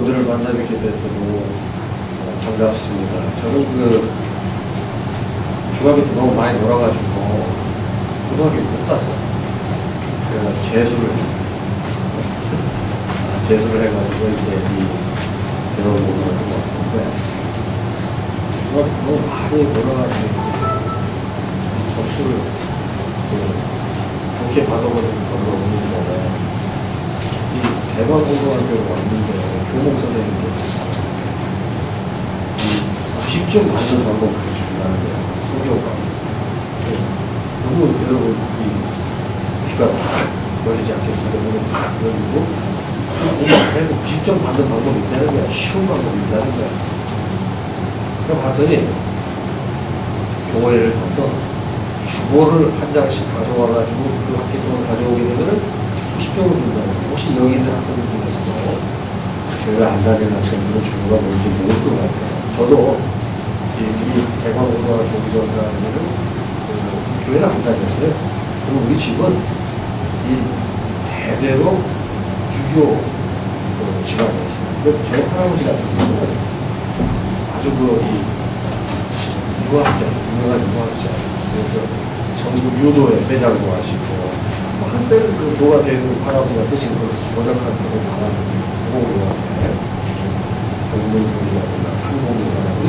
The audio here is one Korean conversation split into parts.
모두를 만나뵙게 돼서 너무 반갑습니다. 저는 중학교 때 너무 많이 놀아가지고 고등학교 못 갔어요. 그래서 재수를 했어요. 재수를 해가지고 이제 이 대학원을 갔었는데 중학교 때 너무 많이 놀아가지고 점수를 좋게 받아보는 걸로 없는데 이 대학원고등학교를 왔는데 교목 선생님께서 90점 받는 방법 가르쳐준다는 거예요. 성교가. 너무 여러분, 귀가 팍 열리지 않겠습니까? 너무 팍 열리고, 그래도 90점 받는 방법이 있다는 거야. 쉬운 방법이 있다는 거야. 그럼 봤더니, 교회를 가서 주보를 한 장씩 가져와가지고 그 학기 동안 가져오게 되면 90점을 준다는 거예요. 혹시 여기 있는 학생들 중에서도 교회를 안 다니는 학생들은 주보가 뭔지 모를 것 같아요. 저도 이 대광고등학교 교육원을 교회를 안 다녔어요. 그리고 우리 집은 이 대대로 유교 집안이었어요. 그래서 저희 할아버지 같은 경우는 아주 유명한 유학자. 그래서 전국 유도회 회장도 하시고, 한때는 그 교과서에 할아버지가 쓰신 그 번역한 거 받았는데, 교과서에 경동성이라든가 상봉이라든가.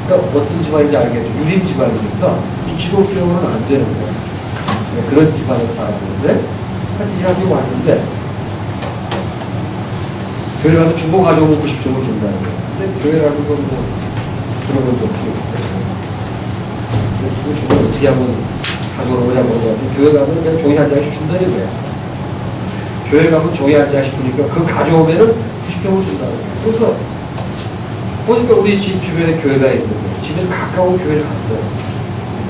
그러니까 어떤 집안인지 알겠죠. 유림 집안이니까 이 기독교는 안 되는 거예요. 그런 집안에서 살았는데, 하여튼 이 학교 왔는데, 교회 가서 주보 가져오면 90점을 준다는 거예요. 근데 교회라는 건 뭐, 그런 건 좀 필요 없고. 그 주보를 어떻게 하면 가져오느냐 물어봤는데, 교회 가면 그냥 종이 한 장씩 준다는 거예요. 교회 가면 종이 한 장씩 주니까 그거 가져오면은 90점을 준다는 거예요. 그래서, 보니까 우리 집 주변에 교회가 있는 거예요. 집에 가까운 교회를 갔어요.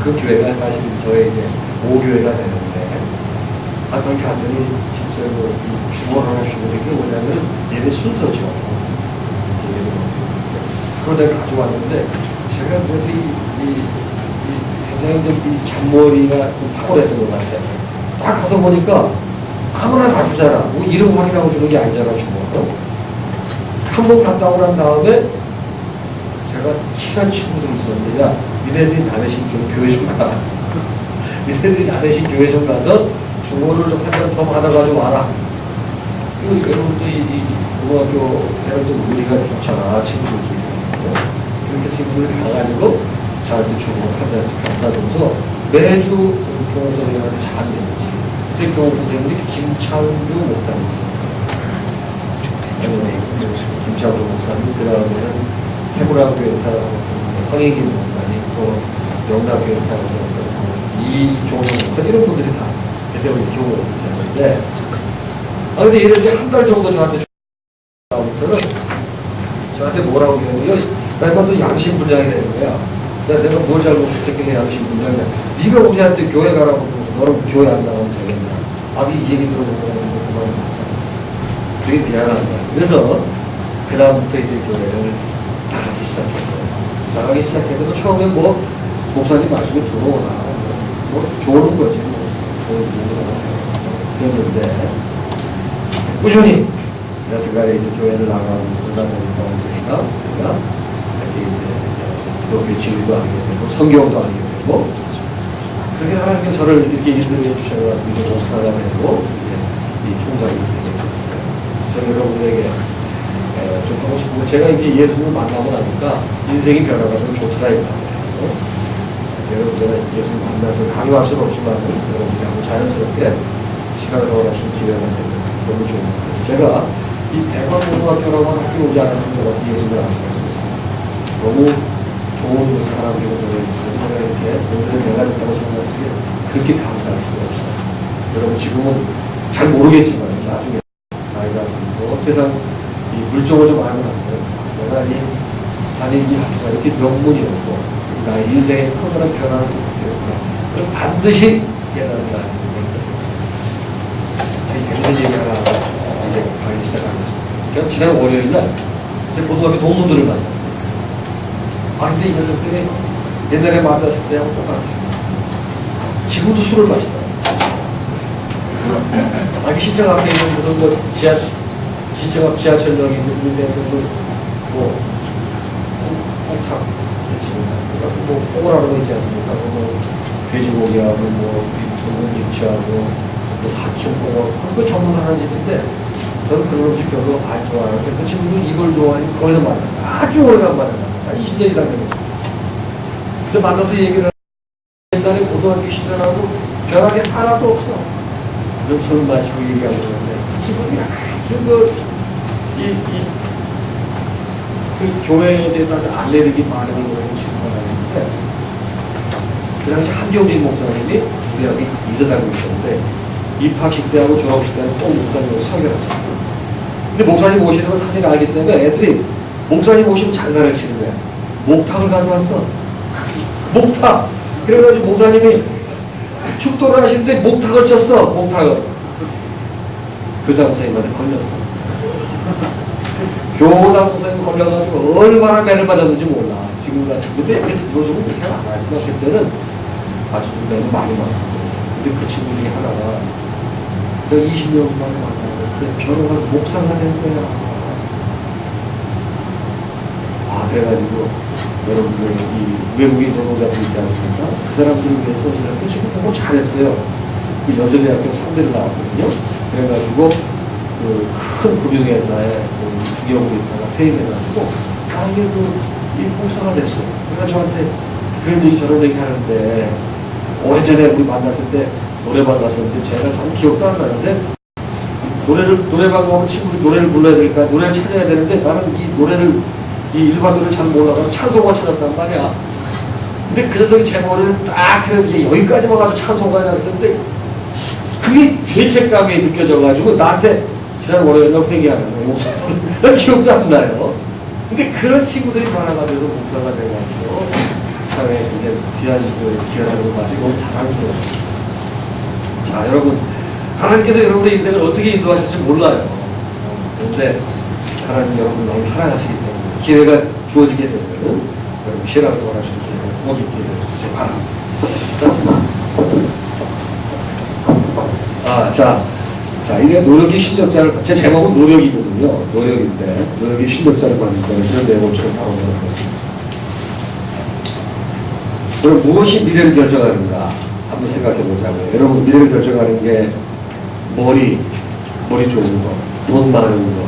그 교회가 사실 저의 이제 5교회가 되는데, 거기 갔더니 진짜 이 주보를 하시고 이게 뭐냐면 예배 순서죠. 그걸 내가 가져왔는데, 제가 굉장히 좀 잔머리가 좀 탁월했던 것 같아요. 딱 가서 보니까 아무나 다 주잖아. 뭐 이름 확인하고 주는 게 아니잖아, 주보. 한 번 갔다 오고 난 다음에 제가 친한 친구들이 있었는데, 야, 니네들이 나 대신 좀 교회 좀 가라. 니네들이 나 대신 교회 좀 가서 주보를 좀 한 번 더 받아가지고 와라. 그리고 여러분들이 이 고등학교 대학도 우리가 좋잖아, 친구들이. 그렇게 친구들이 가가지고 저한테 주보를 한 잔씩 갖다 줘서 매주 교원선생님한테 잘 되는지. 근데 교원선생님이 김창규 목사님이셨어요. 김창규 목사님, 그 다음에는 세무라교회사 황혜길 목사님, 또 영락교회사 이종호 목사, 이런 분들이 다 대대로 교우를 계셨는데, 근데 이런 이제 한 달 정도 저한테 주부터는 저한테 뭐라고 그러냐면, 나 이것도 양심불량이 되는 거야. 내가 뭘 잘못했길래 양심불량이야. 네가 우리한테 교회 가라고 너는 교회 안 나가면 되겠냐. 이 얘기 들어보고 그만. 되게 미안한 거야. 그래서 그 다음부터 이제 교회를 나가기 시작했어요. 나가기 시작해도 처음에 뭐 목사님 말씀이 들어오나 뭐 좋은 거지 그랬는데 꾸준히 여태까지 이제 교회를 나가고 그러다 보니까 제가 이제 기독교 진리도 알게 되고 성경도 알게 되고 그렇게 하나님께서 저를 이렇게 인도해 주셔가지고 이제 목사가 되고 이제 이 총각이 되게 됐어요. 저는 여러분에게 좀 하고 싶은 거, 제가 이렇게 예수님을 만나고 나니까 인생이 변화가 좀 좋더라 이거예요. 여러분 제가 예수님 만나서 강요할 수는 없지만 여러분하고 자연스럽게 시간을 허락하신 기회가 되면 너무 좋은 것 같아요. 제가 이 대광고등학교라고 하는 학교 오지 않았으면 저 같은 예수님을 알 수가 있었어요. 너무 좋은 사람들이 보여주셔서 제가 이렇게 오늘은 내가 됐다고 생각하기에 그렇게 감사할 수가 없어요. 여러분 지금은 잘 모르겠지만 나중에 나이가 들고 세상 이 물정을 좀 알면 안 돼요. 내가 다닌 이 학교가 이렇게 명문이었고, 나의 인생에 커다란 변화를 일으켰구나. 그럼 반드시 깨달은다. 재밌는 얘기 하나 이제 가기 시작하겠습니다. 제가 지난 월요일날 제 고등학교 동문들을 만났어요. 근데 이 녀석들이 옛날에 만났을 때하고 똑같아요. 지금도 술을 마시더라고요. 시청 앞에 있는 무슨 뭐 시청 앞 지하철역이 있는데, 뭐, 홍탁, 뭐, 홍어라는 거 있지 않습니까? 뭐, 돼지고기하고, 뭐, 묵은김치하고, 뭐, 사천 홍어, 그거 전문하는 집인데, 저는 그런 음식 별로 안 좋아하는데, 그 친구도 이걸 좋아하니까 거기서 만나. 아주 오래간 만나. 한 20년 이상 됐어요. 그래서 만나서 얘기를 옛날에 고등학교 시절하고 변한 게 하나도 없어. 그래서 술 마시고 얘기하고 그러는데, 그 친구들이 아주 그 교회에 대해서 아주 알레르기 많은 그런 친구가 있는데, 그 당시 한경진 목사님이 우리 여기 이사장고 있었는데, 입학식 때하고 졸업식 때는 꼭 목사님으로 설교를 하셨어요. 근데 목사님 오시는 거 사실 알기 때문에 애들이 목사님 오시면 장난을 치는 거야. 목탁을 가져왔어. 목탁! 그래가지고 목사님이 축도를 하시는데 목탁을 쳤어. 목탁을. 교장 선생님한테 걸렸어. 교장 선생님 걸려가지고 얼마나 매를 맞았는지 몰라. 지금 같은. 근데 요즘은 그렇게 안 하지만 그때는 아주 좀 매를 많이 맞았어. 근데 그 친구 중에 하나가 내가 20년 만에 만나는데 변호사를 목사가 된 거야. 아, 그래가지고 여러분들 이 외국인 노동자들 있지 않습니까? 그 사람들을 위해서 그 친구 보고 잘했어요. 그 여전대학교 상대를 나왔거든요. 그래가지고 그 큰 금융회사에 주경으로 있다가 퇴임해가지고 이게 이 목사가 됐어. 그러니까 저한테 그런 얘기 저런 얘기 하는데 오래전에 우리 만났을 때 노래방 갔었는데 제가 전 기억도 안 나는데 노래방 가면 친구들이 노래를 불러야 되니까 노래를 찾아야 되는데 나는 이 노래를 이 일반 노래를 잘 몰라서 찬송가 찾았단 말이야. 근데 그래서 제 노래를 딱 틀어서 여기까지만 가도 찬송가냐 그랬는데 그게 죄책감이 느껴져가지고 나한테 지난 월요일날 회개하는 거예요. 난 기억도 안 나요. 근데 그런 친구들이 많아가지고 목사가 돼가지고 사회에 이제 귀한 걸 가지고 너무 자랑스러워요. 자, 여러분, 하나님께서 여러분의 인생을 어떻게 인도하실지 몰라요. 그런데 하나님 여러분 너무 사랑하시기 때문에 기회가 주어지게 되면 여러분 신앙생활 하실 기회가 꼭 있게 되길 바랍니다. 자, 이게 노력이 실력자를, 제 제목은 노력이거든요. 노력인데, 노력이 실력자를 만든다. 그런 내용을 좀 바로 넣어봤습니다. 그럼 무엇이 미래를 결정하는가? 한번 생각해 보자고요. 여러분, 미래를 결정하는 게 머리 좋은 거, 돈 많은 거,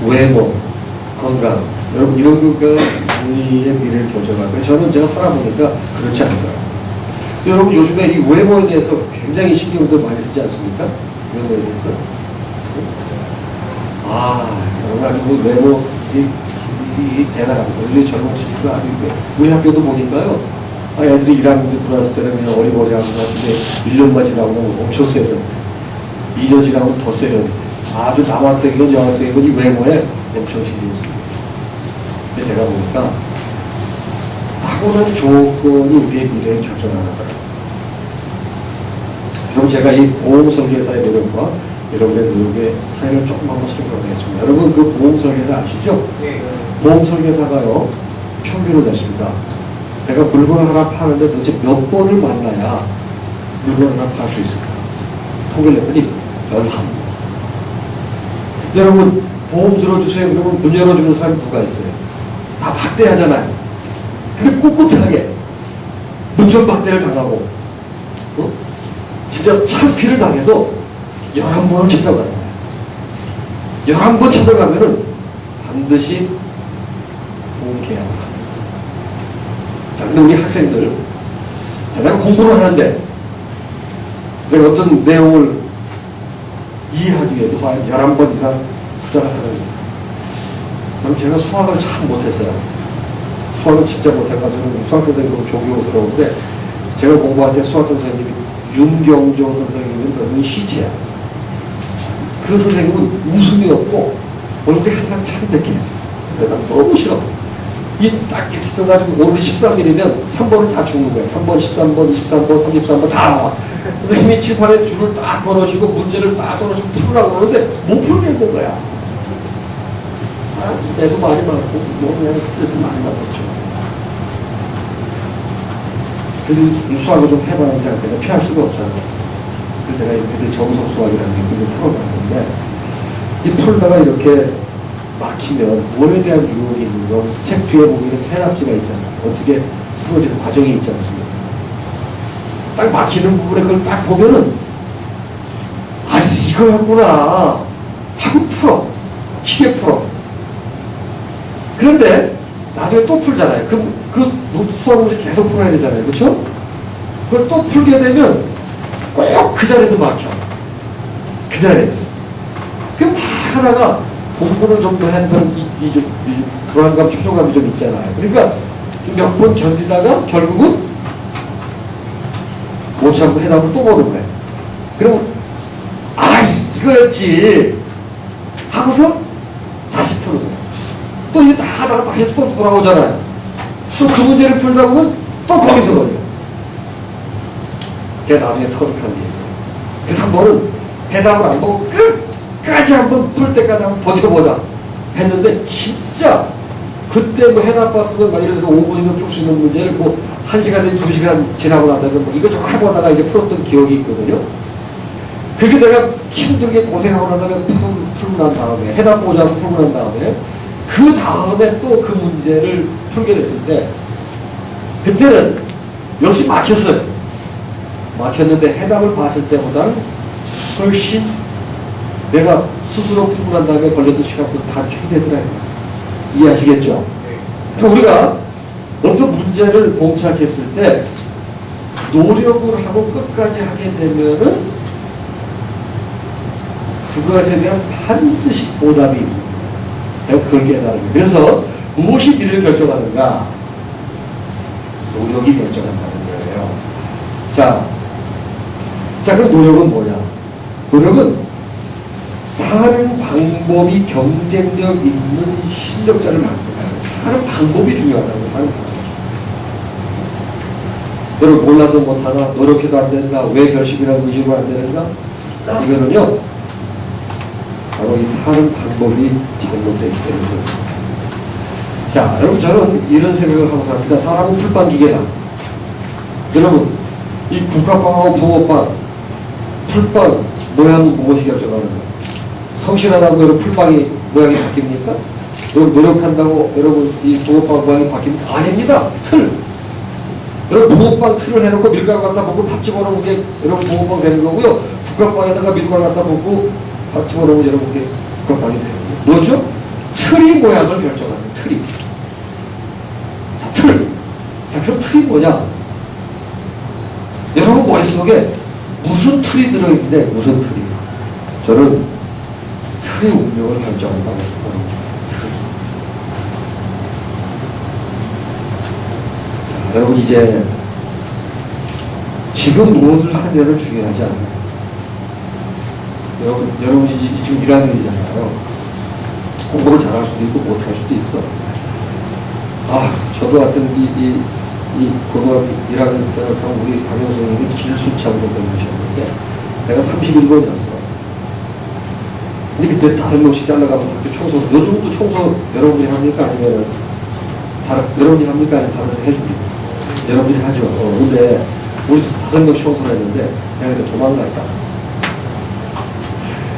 외모, 건강. 여러분, 이런 거가 우리의 미래를 결정하고요. 저는 제가 살아보니까 그렇지 않더라고요. 여러분, 요즘에 이 외모에 대해서 굉장히 신경들 많이 쓰지 않습니까? 외모에 대해서. 여러분, 외모, 이 대단합니다. 우리 젊은 친구들 아주, 우리 학교도 보니까요. 애들이 1학년 들어왔을 때는 그냥 어리버리한 것 같은데, 1년만 지나고 엄청 세요. 2년 지나고 더 세요. 아주 남학생이건 여학생이건 이 외모에 엄청 신경 씁니다. 근데 제가 보니까, 타고난 조건이 우리의 미래를 결정하는 거예요. 그럼 제가 이 보험 설계사의 노력과 여러분의 노력의 차이를 조금만 설명하겠습니다. 여러분 그 보험 설계사 아시죠? 네. 보험 설계사가요 평균을 냈습니다. 내가 물건을 하나 파는데 도대체 몇 번을 만나야 물건을 하나 팔 수 있을까? 통계를 냈더니 11번. 여러분 보험 들어주세요. 그러면 문 열어주는 사람이 누가 있어요? 다 박대하잖아요. 근데 꿋꿋하게 문전박대를 당하고 진짜 창피를 당해도 11번을 찾아가는 거예요. 11번 찾아가면은 반드시 보험 계약을 합니다. 자, 근데 우리 학생들, 자, 내가 공부를 하는데 내가 어떤 내용을 이해하기 위해서 11번 이상 투자를 하는 거예요. 그럼 제가 수학을 참 못했어요. 수학을 진짜 못해가지고 수학 선생님은 조교스러운데 제가 공부할 때 수학 선생님이 윤경조 선생님은 너무 시체야. 그 선생님은 웃음이 없고 얼굴이 항상 창백해. 근데 난 너무 싫어. 이 딱 있어가지고 오늘 13일이면 3번을 다 죽는 거야. 3번, 13번, 23번, 33번 다 나와. 선생님이 칠판에 줄을 딱 걸어주고 문제를 딱 써놓으시고 풀으라고 그러는데 못 풀게 있는 거야. 애도 많이 많고 뭐 그냥 스트레스 많이 받았죠. 그래도 수학을 좀 해봐야지 않겠냐. 피할 수가 없잖아요. 그래서 제가 그 정석 수학이라는 게 그걸 풀어봤는데, 이 풀다가 이렇게 막히면 뭐에 대한 유혹이 있는 거, 책 뒤에 보면 해답지가 있잖아요. 어떻게 풀어지는 과정이 있지 않습니까? 딱 막히는 부분에 그걸 딱 보면은, 아, 이거였구나 하고 풀어. 쉽게 풀어. 그런데 나중에 또 풀잖아요. 그 수학 문제 계속 풀어야 되잖아요. 그렇죠? 그걸 또 풀게 되면 꼭 그 자리에서 막혀. 그 자리에서. 그 막 하다가 공부를 좀 더 하는 이 불안감, 초조감이 좀 있잖아요. 그러니까 몇 번 견디다가 결국은 못 참고 해답을 또 보는 거예요. 그러면 아, 이거였지 하고서 다시 푸는 거예요. 또 이거 다 하다가 다시 또 돌아오잖아요. 또 그 문제를 풀다 보면 또 거기서 걸려요. 제가 나중에 터득한 게 있어요. 그래서 한 번은 해답을 안 보고 끝까지 한번 풀 때까지 한번 버텨보자 했는데, 진짜 그때 뭐 해답 봤으면 막 이래서 5분이면 풀 수 있는 문제를 뭐 1시간에 2시간 지나고 나다가 뭐 이것저것 해보다가 이제 풀었던 기억이 있거든요. 그렇게 내가 힘들게 고생하고 난 다음에 풀고 난 다음에 해답 보자 풀고 난 다음에 그 다음에 또 그 문제를 풀게 됐을 때, 그때는 역시 막혔어요. 막혔는데 해답을 봤을 때보다는 훨씬 내가 스스로 풀고 난 다음에 걸렸던 시간보다 단축이 되더라고요. 이해하시겠죠? 그러니까 우리가 어떤 문제를 봉착했을 때 노력을 하고 끝까지 하게 되면은 그것에 대한 반드시 보답이 있는 거예요. 내가 그걸 깨달은 거예요. 그래서 무엇이 미래를 결정하는가? 노력이 결정한다는 거예요. 자, 그럼 노력은 뭐냐? 노력은 사는 방법이 경쟁력 있는 실력자를 만들어요. 사는 방법이 중요하다고. 사는 방법. 너를 몰라서 못하나? 노력해도 안 된다? 왜 결심이라고 의지로 안 되는가? 이거는요, 바로 이 사는 방법이 잘못되기 때문에. 자, 여러분, 저는 이런 생각을 하고 삽니다. 사람은 풀빵기계다. 여러분, 이 국화빵하고 붕어빵, 풀빵 모양은 무엇이 결정하는 거예요? 성실하다고 여러분 풀빵이 모양이 바뀝니까? 여러분 노력한다고 여러분 이 붕어빵 모양이 바뀝니까? 아닙니다. 틀. 여러분 붕어빵 틀을 해놓고 밀가루 갖다 붓고 밥 집어넣은 게 여러분 붕어빵 되는 거고요. 국화빵에다가 밀가루 갖다 붓고 밥 집어넣으면 여러분 게 국화빵이 되는 거예요. 뭐죠? 틀이 모양을 결정하는 틀이. 자, 틀. 자, 그럼 틀이 뭐냐? 여러분 머릿속에 무슨 틀이 들어있는데, 무슨 틀이? 저는 틀이 운명을 결정한다고 생각합니다. 자, 여러분 이제 지금 무엇을 하냐는 중요하지 않아요. 여러분이 지금 1학년이잖아요. 공부를 잘할 수도 있고 못할 수도 있어. 아, 저도 같은 이 고등학교 1학년 생각하면 우리 담임 선생님이 길수참 선생님이셨는데 내가 31번이었어. 근데 그때 5명씩 잘라가면서 학교 청소, 요즘도 청소 여러분들이 합니까? 아니면 여러분이 합니까? 아니면 다른 사람이 해줍니까? 여러분들이 하죠. 근데 우리 5명씩 청소를 했는데 내가 그때 도망갔다.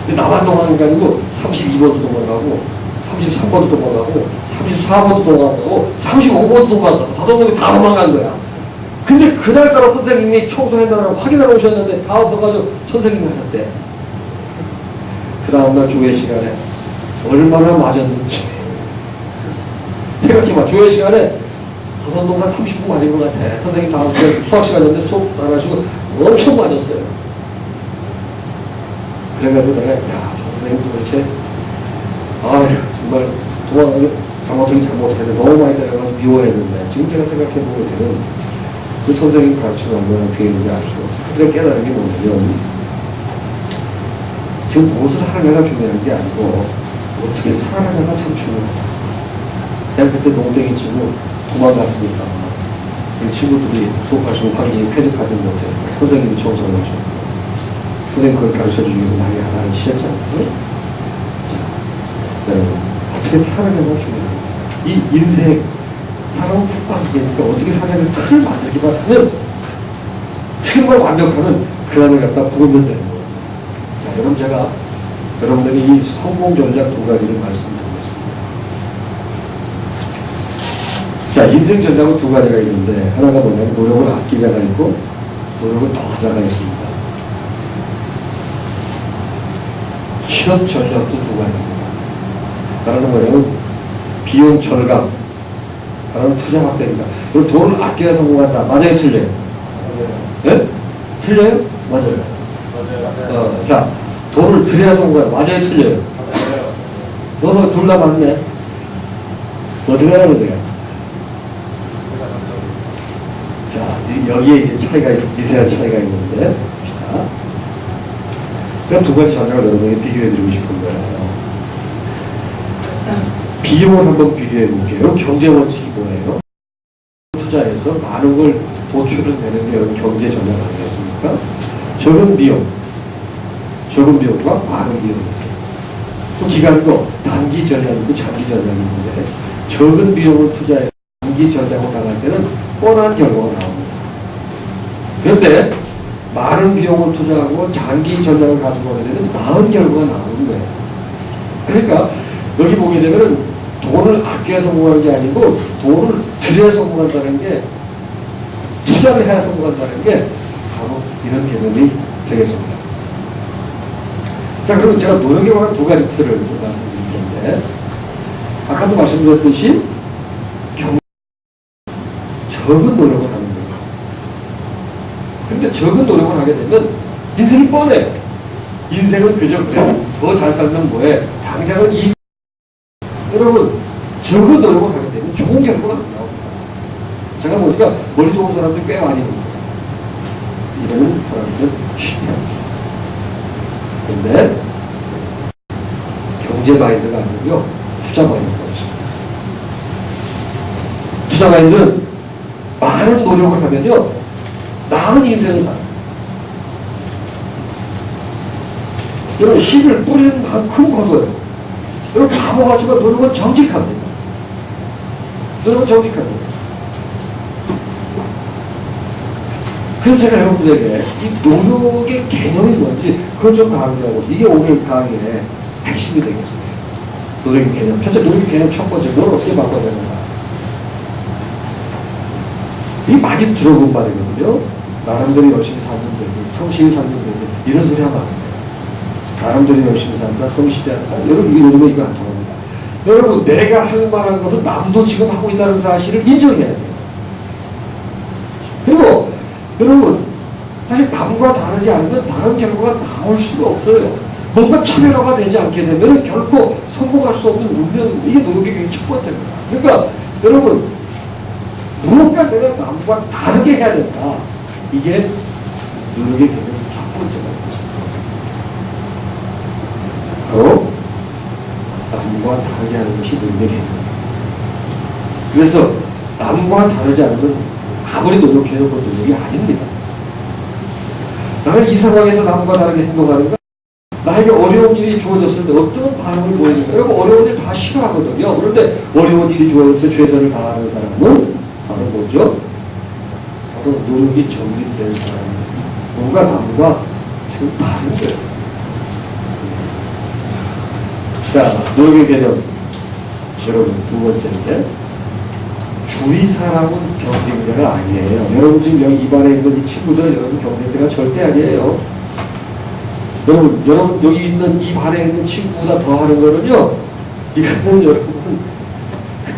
근데 나만 도망간 게 아니고 32번도 도망가고 33번도 도망가고 34번도 도망가고 35번도 도망가서 5명이 다 도망간 거야. 근데 그날따라 선생님이 청소했나를 확인하러 오셨는데 다 없어가지고 선생님이 하셨대. 그 다음날 조회 시간에 얼마나 맞았는지 생각해봐. 조회 시간에 5동 한 30분 맞은 것 같아. 선생님 다음 날 수학 시간이었는데 수업 안 하시고 엄청 맞았어요. 그래가지고 내가 야, 선생님 도대체 아휴 정말 잘못했는데 너무 많이 때려가지고 미워했는데 지금 제가 생각해보면 그 선생님 가르치는 얼마나 귀해 있는지 알 수가 없어요. 그래서 깨달은 게 뭐냐면 지금 무엇을 하느냐가 중요한 게 아니고 어떻게 살아가느냐가 참 중요하다. 내가 그때 농땡이 치고 도망갔으니까 그 친구들이 수업하시고 확인이 쾌적하지 못해요. 선생님이 청소를 하셨고 선생님 그걸 가르쳐주기 위해서 많이 하나를 치셨잖아요. 어떻게 살아가는 중요해요. 이 인생, 사람은 푹박이니까 어떻게 살아가는 틀을 만들기만 하면 틀만 완벽하면 그 안을 갖다 부르면 되는 거예요. 자, 여러분 제가 여러분들이 이 성공 전략 두 가지를 말씀드리겠습니다. 자, 인생 전략은 두 가지가 있는데, 하나가 뭐냐면 노력을 아끼자가 있고 노력을 더하자가 있습니다. 현 전략도 두 가지입니다. 하나는 뭐냐면 비용 절감, 하나는 투자 확대입니다. 그리고 돈을 아껴야 성공한다. 맞아요, 틀려요? 맞아요. 네? 틀려요? 맞아요. 맞아요. 자, 돈을 들여야 성공한다. 맞아요, 틀려요? 맞아요. 둘 다 맞네. 어떻게 하는 거야? 자, 여기에 이제 차이가 미세한 차이가 있는데, 자, 그냥 두 가지 전략을 여러분에게 비교해드리고 싶은 거예요. 비용을 한번 비교해 볼게요. 경제 원칙이 뭐예요? 투자해서 많은 걸 도출을 내는 게 여러분 경제 전략 아니겠습니까? 적은 비용과 많은 비용이 있어요. 또 기간도 단기 전략이 있고 장기 전략이 있는데, 적은 비용을 투자해서 단기 전략으로 나갈 때는 뻔한 결과가 나옵니다. 그런데 많은 비용을 투자하고 장기 전략을 가지고 오게 되면 나은 결과가 나오는 거예요. 그러니까 여기 보게 되면 돈을 아껴야 성공하는 게 아니고 돈을 들여야 성공한다는 게, 투자를 해야 성공한다는 게 바로 이런 개념이 되겠습니다. 자, 그러면 제가 노력에 관한 두 가지 틀을 좀 말씀드릴 텐데, 아까도 말씀드렸듯이 적은 노력을 하는 거예요. 근데 적은 노력을 하게 되면 인생이 뻔해. 인생은 그저 그래. 더 잘 살면 뭐해. 당장은 이 여러분, 적은 노력을 하게 되면 좋은 결과가 나옵니다. 제가 보니까 머리 좋은 사람들 꽤 많이 봅니다. 이러는 사람들은 쉽지 않습니다. 근데 경제 마인드가 아니고요, 투자 마인드가 있습니다. 투자 마인드는 많은 노력을 하면요, 나은 인생을 살아요. 여러분, 힘을 뿌리는 만큼 거둬요. 여러분, 바보같지만 노력은 정직합니다. 노력은 정직합니다. 그래서 제가 여러분들에게 이 노력의 개념이 뭔지 그걸 좀 강조하고, 이게 오늘 강의의 핵심이 되겠습니다. 노력의 개념. 첫째, 노력의 개념 첫 번째, 뭘 어떻게 바꿔야 되는가. 이게 많이 들어본 말이거든요. 나름대로 열심히 살면 되지, 성실히 살면 되지, 이런 소리 하면 안 돼요. 나름대로 열심히 산다, 성실히 한다. 여러분, 요즘에 이거 안 통합니다. 여러분, 내가 할 만한 것은 남도 지금 하고 있다는 사실을 인정해야 돼요. 그리고 여러분, 사실 남과 다르지 않으면 다른 결과가 나올 수가 없어요. 뭔가 차별화가 되지 않게 되면 결코 성공할 수 없는 운명, 이게 노력의 첫 번째입니다. 그러니까 여러분, 무언가 내가 남과 다르게 해야 된다. 이게 노력의 개념 첫 번째가 바로 남과 다르게 하는 것이 노력의 개념입니다. 그래서 남과 다르지 않으면 아무리 노력해도 그 노력이 아닙니다. 나는 이 상황에서 남과 다르게 행동하는가? 나에게 어려운 일이 주어졌을 때 어떤 반응을 보이는가? 여러분, 어려운 일 다 싫어하거든요. 그런데 어려운 일이 주어졌을 때 최선을 다하는 사람은 바로 뭐죠? 바로 노력이 정립된 사람입니다. 뭔가 남과 지금 다른 거예요. 자, 노력의 개념. 여러분, 두 번째인데, 주위 사람은 경쟁자가 아니에요. 여러분, 지금 여기 입안에 있는 이 친구들, 여러분 경쟁자가 절대 아니에요. 여러분, 여기 있는 이 반에 있는 친구보다 더 하는 거는요, 이거는 여러분,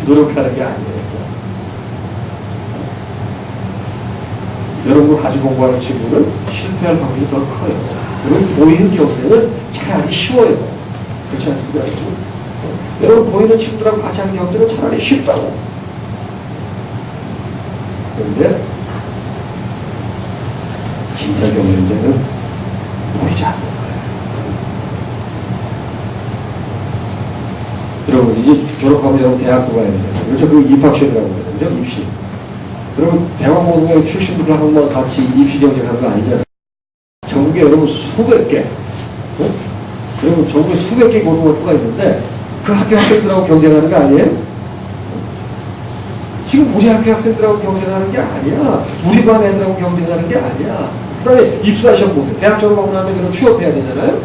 노력하는 게 아니에요. 여러분 같이 공부하는 친구는 실패할 확률이 더 커요. 여러분, 보이는 경쟁은 차라리 쉬워요. 그렇지 않습니까? 여러분, 보이는 친구들하고 같이 하는 경쟁은 차라리 쉽다고. 그런데 진짜 경쟁자는 보이지 않는 거예요. 여러분, 이제 졸업하면 여러분 대학도 가야 되잖아요. 그렇죠? 그리고 입학시험이라고 하거든요. 입시. 여러분, 대학원고등학교 출신들하고 같이 입시 경쟁하는 거 아니잖아요. 전국에 여러분 수백 개, 여러분 전국에 수백 개 고등학교가 있는데 그 학교 학생들하고 경쟁하는 거 아니에요? 지금 우리 학교 학생들하고 경쟁하는 게 아니야. 우리 반 애들하고 경쟁하는 게 아니야. 그 다음에 입사 시험 보세요. 대학 졸업하고 나서 그럼 취업해야 되잖아요.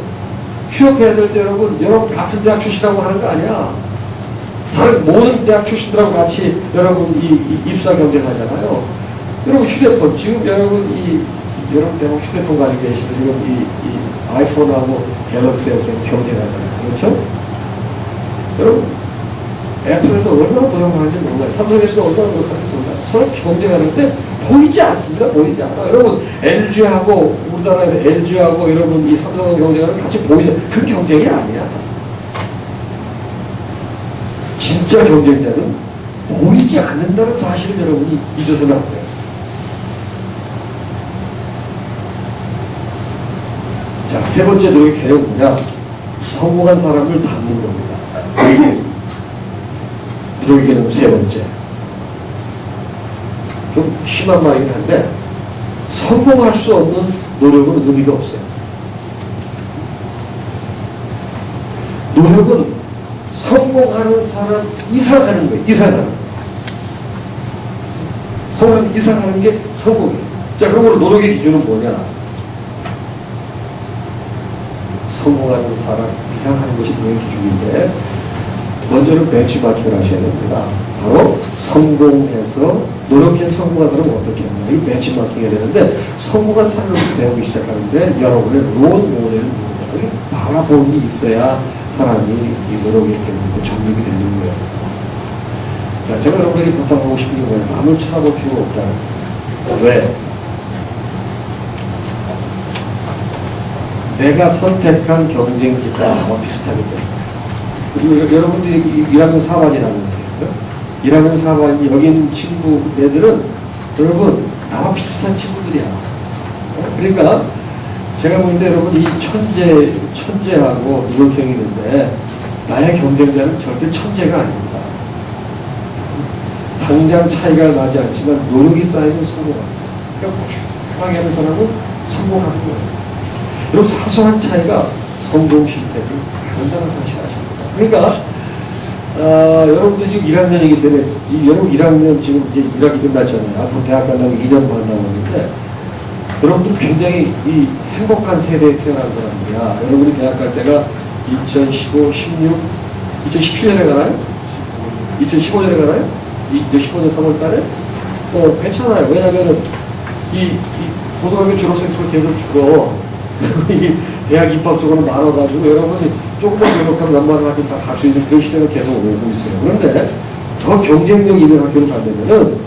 취업해야 될 때 여러분 같은 대학 출신이라고 하는 거 아니야. 다른 모든 대학 출신들하고 같이 여러분 입사 경쟁하잖아요. 여러분 휴대폰, 지금 여러분 여러분 대학 휴대폰 가지고 계시는 지금 이 아이폰하고 갤럭시하고 경쟁하잖아요. 그렇죠? 여러분, 애플에서 얼마나 노력하는지 몰라요. 삼성에서도 얼마나 노력하는지 몰라요. 서로 경쟁하는데 보이지 않습니다. 보이지 않아. 여러분, LG하고, 우리나라에서 LG하고 여러분 이 삼성하고 경쟁하는 같이 보이는 그 경쟁이 아니야. 진짜 경쟁자는 보이지 않는다는 사실을 여러분이 잊어서는 안 돼요. 자, 세 번째 노력의 개념은 뭐냐? 성공한 사람을 닮는 겁니다. 노력의 개념 세 번째. 좀 심한 말이긴 한데, 성공할 수 없는 노력은 의미가 없어요. 노력은 성공하는 사람 이상 하는 거예요. 이상하는. 성공하는 이상 하는 게 성공이에요. 자, 그러므로 노력의 기준은 뭐냐? 성공하는 사람 이상 하는 것이 노력의 기준인데, 먼저는 벤치마킹을 하셔야 됩니다. 바로 성공해서, 노력해서 성공한 사람은 어떻게 하냐. 이 벤치마킹 해야 되는데, 성공한 사람을 배우기 시작하는데, 여러분의 롤 모델을 바라보는 게 있어야 사람이 이 노력에 대한 정립이 되는 거예요. 자, 제가 여러분에게 부탁하고 싶은 게 뭐냐. 남을 찾아볼 필요가 없다. 왜? 내가 선택한 경쟁지가 나와 비슷하기 때문에. 그리고 여러분들이 1학년 4반이라면서요. 1학년 4반, 여기 있는 친구, 애들은 여러분, 나와 비슷한 친구들이야. 그러니까, 제가 볼 때 여러분, 이 천재하고 노력형이 있는데, 나의 경쟁자는 절대 천재가 아닙니다. 당장 차이가 나지 않지만, 노력이 쌓이면 성공합니다. 그러니까, 꾸준하게 하는 사람은 성공하는 거예요. 여러분, 사소한 차이가 성공 실패를 다른다는 사실 아십니까? 그러니까, 여러분들 지금 1학년이기 때문에, 여러분 1학년 지금 이제 1학기 끝났잖아요. 앞으로 대학 가려면 2년 반 남았는데, 여러분들 굉장히 이 행복한 세대에 태어난 사람들이야. 여러분이 대학 갈 때가 2015, 16, 2017년에 가나요? 2015년에 가나요? 2015년 3월 달에? 괜찮아요. 왜냐면은, 이 고등학교 졸업생 수가 계속 줄어. 이 대학 입학 쪽으로 많아가지고 여러분이 조금만 노력하면 웬만한 학교 다 갈 수 있는 그런 시대가 계속 오고 있어요. 그런데 더 경쟁력 있는 학교를 가려면은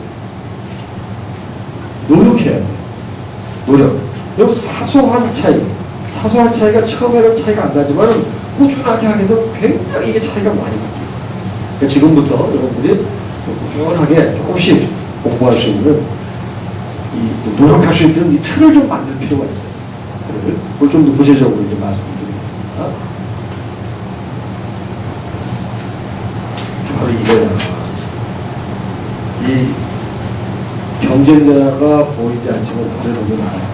노력해야 돼요. 노력. 여러분 사소한 차이가 처음에는 차이가 안 나지만 꾸준하게 하게 되면 굉장히 이게 차이가 많이 나요. 그러니까 지금부터 여러분들이 꾸준하게 조금씩 공부할 수 있는 노력할 수 있는 이 틀을 좀 만들 필요가 있어요. 그걸 좀 더 구체적으로 이제 말씀드리겠습니다. 바로 이거야. 이 경쟁자가 보이지 않지만 나를 보면 알아요.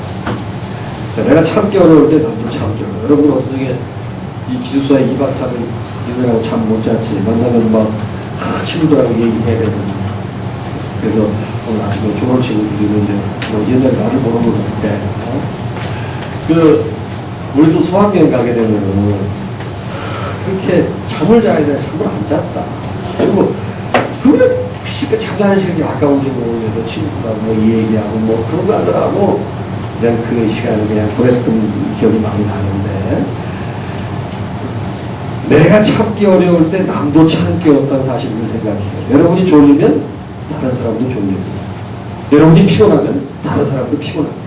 자, 내가 참기 어려울 때 남도 참기 어려워. 여러분 어떻게 이 기숙사에 2박 3일 이들하고 잠 못 잤지. 만나면 막 친구들하고 얘기해야 되는. 그래서 오늘 아침에 졸업 친구들이 이제 뭐 옛날에 나를 보는 거 같아. 우리도 수학여행 가게 되면은, 그렇게 잠을 자야 되나 잠을 안 잤다. 그리고, 그러면, 잠자는 시간이 아까운지 모르겠어. 친구들하고 뭐 얘기하고 뭐 그런 거 하더라고. 그냥 그 시간을 그냥 보냈던 기억이 많이 나는데, 내가 참기 어려울 때 남도 참기 어렵다는 사실을 생각해요. 여러분이 졸리면 다른 사람도 졸립니다. 여러분이 피곤하면 다른 사람도 피곤합니다.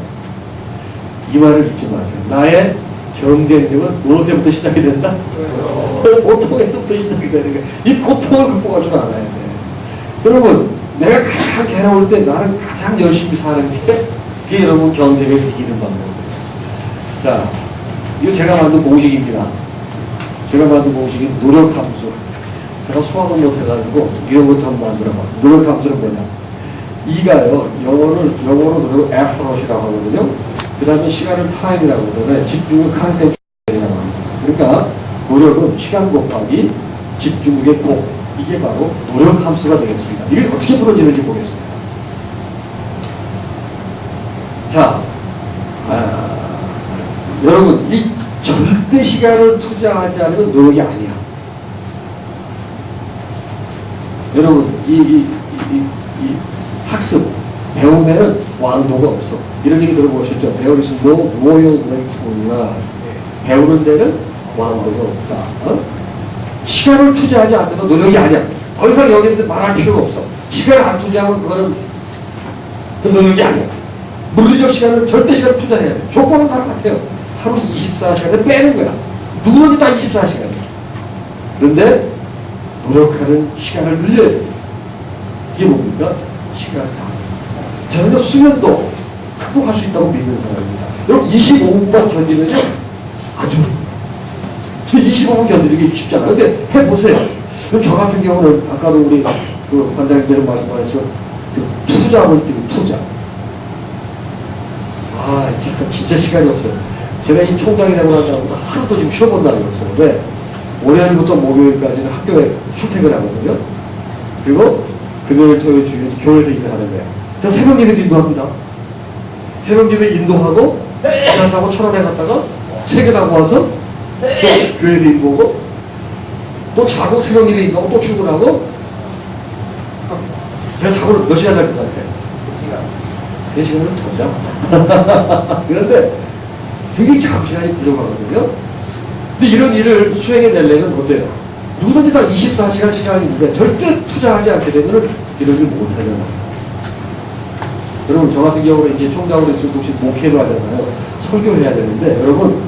이 말을 잊지 마세요. 나의 경쟁력은 무엇에부터 시작이 된다? 고통에서부터 시작이 되는 거예요. 이 고통을 극복할 줄 알아야 돼. 여러분, 내가 가장 괴로울 때 나는 가장 열심히 사는 게 그게 여러분 경쟁에 이기는 방법이에요. 자, 이거 제가 만든 공식입니다. 제가 만든 공식이 노력함수. 제가 수학을 못해가지고 이런 것도 한번 만들어봤어요. 노력함수는 뭐냐? 이가요, 영어로 노력을 effort이라고 하거든요. 그 다음에 시간을 타임이라고 그러는데 집중을 컨센트레이션이라고 합니다. 그러니까 노력은 시간 곱하기 집중력의 곱. 이게 바로 노력 함수가 되겠습니다. 이게 어떻게 풀어지는지 보겠습니다. 자, 여러분 이 첫 절대 시간을 투자하지 않으면 노력이 아니야. 여러분, 이 학습, 배움에는 왕도가 없어. 이런 얘기 들어보셨죠? There is no royal way to learn. 배우는 데는 왕도가 없다. 어? 시간을 투자하지 않는 건 노력이 아니야. 더 이상 여기서 말할 필요가 없어. 시간을 안 투자하면 그거는 그 노력이 아니야. 물리적 시간은 절대 시간을 투자해야 돼. 조건은 다 같아요. 하루 24시간을 빼는 거야. 누구든지 다 24시간이야. 그런데 노력하는 시간을 늘려야 돼. 이게 뭡니까? 시간이다. 저는요, 수면도 극복할 수 있다고 믿는 사람입니다. 여러분, 25분만 견디면요, 아주 25분 견디는 게 쉽지 않아요. 근데 해보세요. 그럼 저 같은 경우는 아까도 우리 그 관장님께서 말씀하셨죠. 투자하고 있대요. 투자. 아, 진짜 시간이 없어요. 제가 이 총장이 되고 나서 하루도 지금 쉬어본 날이 없어요. 왜? 월요일부터 목요일까지는 학교에 출퇴근을 하거든요. 그리고 금요일, 토요일, 주일 교회에서 일을 하는 거예요. 저 새벽 예배도 인도합니다. 새벽 예배 인도하고 기차 타고 천안에 갔다가 퇴근하고 와서 또 교회에서 인도하고 또 자고 새벽 예배 인도하고 또 출근하고 제가 자고 몇 시간 잘 것 같아요? 3시간을 더 자. 그런데 되게 잠시간이 부족하거든요. 근데 이런 일을 수행해 내려면 어때요? 누구든지 다 24시간 시간이 있는데 절대 투자하지 않게 되면 이런 일 못 하잖아요. 여러분, 저 같은 경우는 이제 총장으로 있을 때 혹시 목회도 하잖아요. 설교를 해야 되는데, 여러분,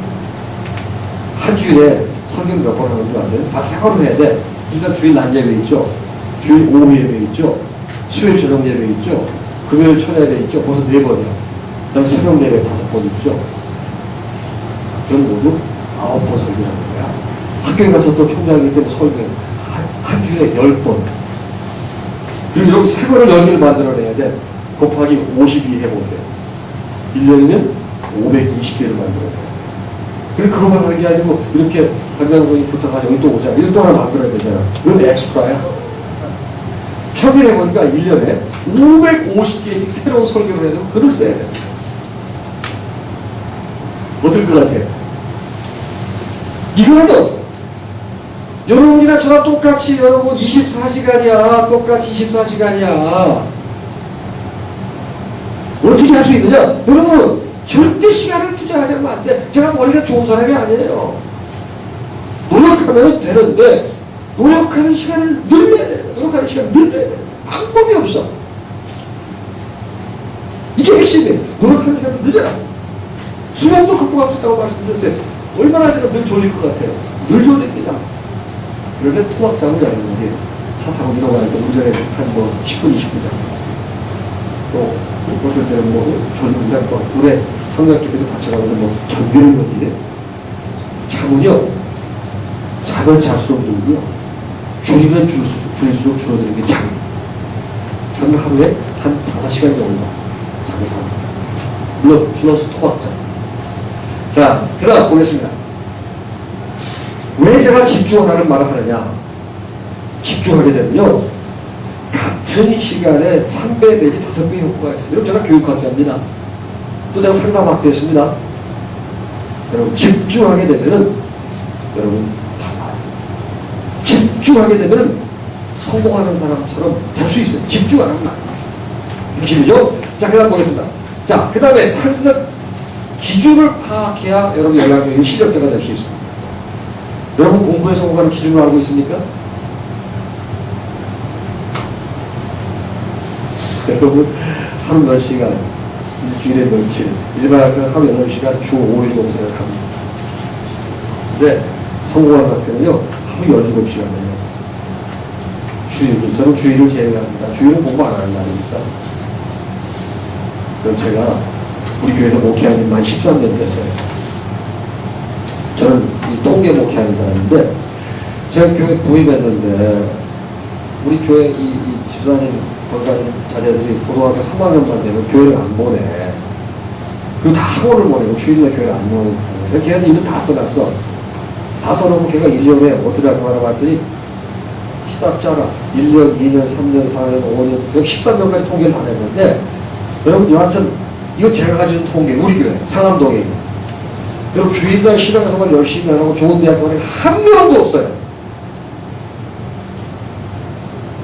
한 주일에 설교 몇 번 하는 줄 아세요? 다 3번을 해야 돼. 일단 주일 낮 예배 있죠. 주일 오후 예배 있죠. 수요일 저녁 예배 있죠. 금요일 철야예배 있죠. 벌써 4번이야. 그 다음에 새벽 예배 5번 있죠. 그럼 모두 9번 설교하는 거야. 학교에 가서 또 총장이기 때문에 설교 한 주에 10번. 그리고 여기 새 거를 10개를 만들어내야 돼. 곱하기 52 해보세요. 1년이면 520개를 만들어내요. 그리고 그거만 하는 게 아니고 이렇게 관장선생님 부탁하죠. 여기 또 오자. 이거 또 하나 만들어야 되잖아. 이건 엑스트라야. 평균 해보니까 1년에 550개씩 새로운 설교를 해도 글을 써야 돼. 어떨 것 같아요? 이거는 여러분이나 저랑 똑같이 여러분 24시간이야. 똑같이 24시간이야. 어떻게 할 수 있느냐? 여러분, 절대 시간을 투자하지 않으면 안 돼. 제가 머리가 좋은 사람이 아니에요. 노력하면 되는데, 노력하는 시간을 늘려야 돼. 노력하는 시간을 늘려야 돼. 방법이 없어. 이게 핵심이에요. 노력하는 시간을 늘려라. 수면도 극복할 수 있다고 말씀드렸어요. 얼마나 제가 늘 졸릴 것 같아요. 늘 졸립니다. 그런데 토막잠을 자는지 차 타고 이동하니까 운전에 한 10분, 20분 자. 또, 어떨 때는 졸립니다. 또, 노래 성경 기도도 받쳐가면서 견디는 거지. 잠은요, 자면 잘수록 늘고요. 줄이면 줄수록 줄어드는 게 잠. 잠을 하루에 한 5시간 정도 잠을 삽니다. 물론, 플러스 토막잠. 자, 그 다음 보겠습니다. 왜 제가 집중하라는 말을 하느냐? 집중하게 되면요, 같은 시간에 3배 내지 5배 효과가 있습니다. 제가 교육학자입니다. 또 제가 상담학도 했습니다. 여러분, 집중하게 되면은, 여러분, 집중하게 되면은 성공하는 사람처럼 될 수 있어요. 집중하는 말. 핵심이죠? 자, 그 다음 보겠습니다. 자, 그 다음에 상대적 기준을 파악해야 여러분 영향력이 실력자가 될 수 있습니다. 여러분 공부에 성공하는 기준을 알고 있습니까? 여러분 하루 몇 시간, 일주일에 며칠, 일반 학생은 하루 8시간, 주 5일 정도 생각합니다. 근데 성공하는 학생은요, 하루 17시간이에요. 주일, 저는 주일을 제외합니다. 주일은 공부 안 하는 날입니다. 그럼 제가 우리 교회에서 목회한 지만 13년 됐어요. 저는 이 통계 목회하는 사람인데, 제가 교회 부임했는데, 우리 교회 이 집사님, 권사님 자녀들이 고등학교 3학년만 되면 교회를 안 보내. 그리고 다 학원을 보내고 주일날 교회를 안 나오고. 걔한테 이름 다 써놨어. 다 써놓으면 걔가 1년에 어떻게 하나 봤더니, 시답 짜라. 1년, 2년, 3년, 4년, 5년, 여기 13년까지 통계를 다 냈는데, 여러분, 여하튼, 이거 제가 가진 통계, 우리 교회, 상암동에 있는. 여러분 주일날 신앙생활 열심히 안 하고 좋은 대학 가는 한 명도 없어요.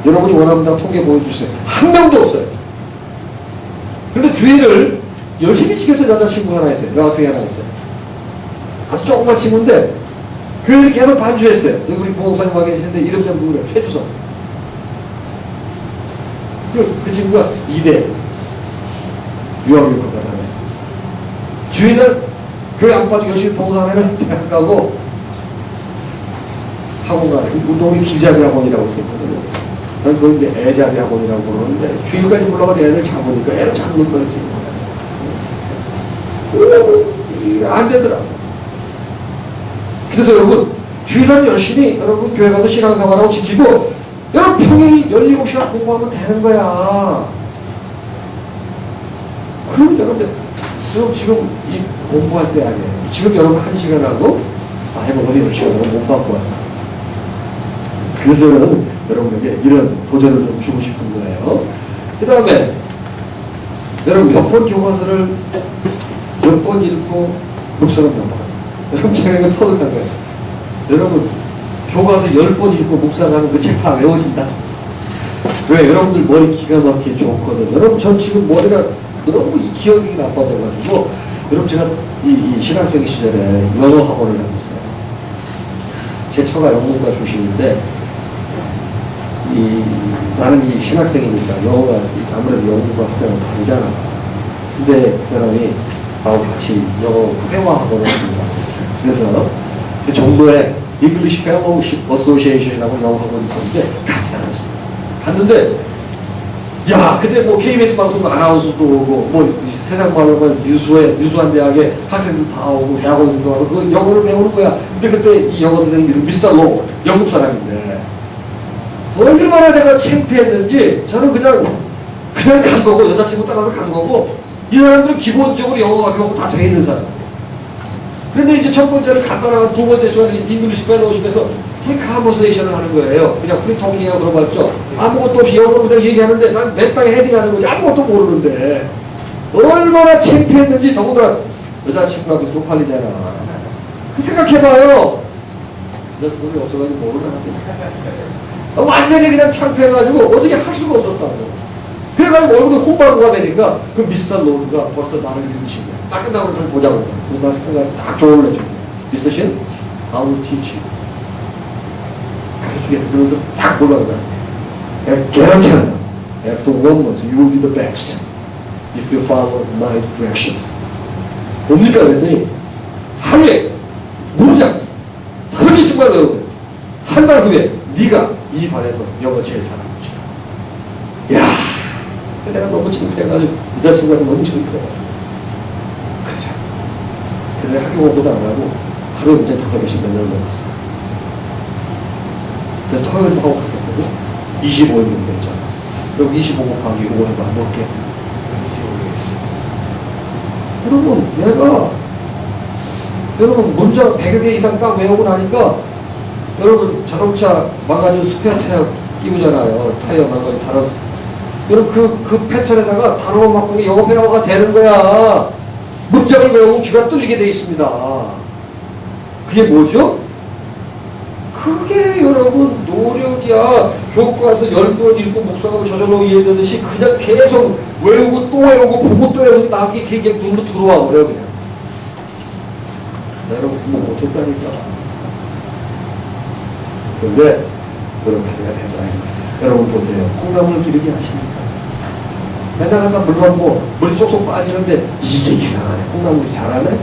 여러분이 원하면 통계 보여주세요. 한 명도 없어요. 그런데 주일을 열심히 지켜서 여자친구 하나 있어요. 여학생이 하나 있어요. 아주 조그만 친구인데 교회에서 계속 반주했어요. 여기 우리 부목사님 와 계시는데 이름 좀 누구래요? 최주성. 그 친구가 2대 유학교육과까지 하나 있어요. 주일날 교회 안 빠지고 열심히 봉사하면 대학 가고 학원 가요. 운동이 길잡이 학원이라고 있었거든요. 난 그걸 이제 애잡이 학원이라고 부르는데 주일까지 불러가지고 애를 잡으니까 애를 잡는 거지. 안 되더라. 그래서 여러분 주일날 열심히 여러분 교회 가서 신앙생활하고 지키고 여러분 평일 17시간 공부하면 되는 거야. 그러면 여러분들 지금 이 공부할 때 아니에요. 지금 여러분 1시간 하고 해먹어서 10시간 하고 못 받고 와요. 그래서 저는 여러분에게 이런 도전을 좀 주고 싶은 거예요. 그 다음에 여러분 몇 번 교과서를 몇 번 읽고 묵상을 몇 번. 여러분 제가 이거 터득한 거예요. 여러분 교과서 10번 읽고 묵상하는 그 책 다 외워진다. 왜? 여러분들 머리 기가 막히게 좋거든. 여러분 전 지금 머리가 너무 이 기억이 나빠져가지고 여러분 제가 이 신학생 시절에 영어 학원을 다녔어요. 제 처가 영문과 출신인데 나는 이 신학생이니까 영어가 아무래도 영문과 학생은 다르잖아. 근데 그 사람이 나하고 같이 영어 회화 학원을 다녔어요. 그래서 그 정도의 English Fellowship Association이라고 영어 학원이 있었는데 같이 다녔습니다. 갔는데 야, 그때 뭐 KBS 방송 아나운서도 오고 뭐 세상 말로 유수한 대학에 학생들 다 오고 대학원생도 와서 그 영어를 배우는 거야. 근데 그때 이 영어 선생님 이름 미스터 로 영국 사람인데 얼마나 내가 창피했는지 저는 그냥 간 거고 여자친구 따라서 간 거고 이 사람들은 기본적으로 영어가 교육 다 돼 있는 사람. 그런데 이제 첫 번째는 간단하고 두 번째 시간에 잉글리시 펠로우십에서 프리 컨버세이션을 하는 거예요. 그냥 프리 토킹이라고 들어봤죠? 아무것도 없이 영어로 그냥 얘기하는데 난 몇 방에 헤딩하는 거지 아무것도 모르는데 얼마나 창피했는지 더군다나 여자친구하고 쪽팔리잖아. 그 생각해봐요. 여자친구가 없어가지고 모르나 완전히 그냥 창피해가지고 어떻게 할 수가 없었다고. 그래가지고 얼굴에 홍바구가 되니까 그 미스터 로드가 벌써 나를 읽으신 거야. 딱 끝나고 좀 보자고. 그러다 딱 조언을 해줘. 미스터 신, I will teach you. 가르쳐주겠다. 그러면서 딱 올라간 거야. guarantee after 1 month you will be the best if you follow my direction. 뭡니까 그랬더니 하루에 문장 5개씩만 외우고 한 달 후에 네가 이 반에서 영어 제일 잘하는 것이다. 야, 내가 너무 창피해가지고 여자친구한테 너무 창피해. 그죠. 그래서 학교 공부도 안 하고 하루에 문장 5개씩 맨날 외웠어. 근데 토요일도 하고 갔었거든. 25일 공부했잖아. 그리고 25 곱하기 5 해봐. 몇 개? 여러분 문장 100여 개 이상 딱 외우고 나니까 여러분 자동차 망가진 스페어 타이어 끼우잖아요. 타이어 망가진 달아서 여러분 그 패턴에다가 단어만 바꾸는 영어 회화가 되는 거야. 문장을 외우고 귀가 뚫리게 돼 있습니다. 그게 뭐죠? 그게 여러분 노력이야. 교과서 10번 읽고 묵상하고 저절로 이해되듯이 그냥 계속 외우고 또 외우고 보고 또 외우고 나중에 그게 눈으로 들어와 버려요 그냥. 나 여러분 공부 못했다니까. 그런데 여러분 하루가 되더라. 여러분 보세요. 콩나물 기르기 아십니까? 맨날 가서 물 먹고 물이 쏙쏙 빠지는데 이게 이상하네. 콩나물이 잘하네?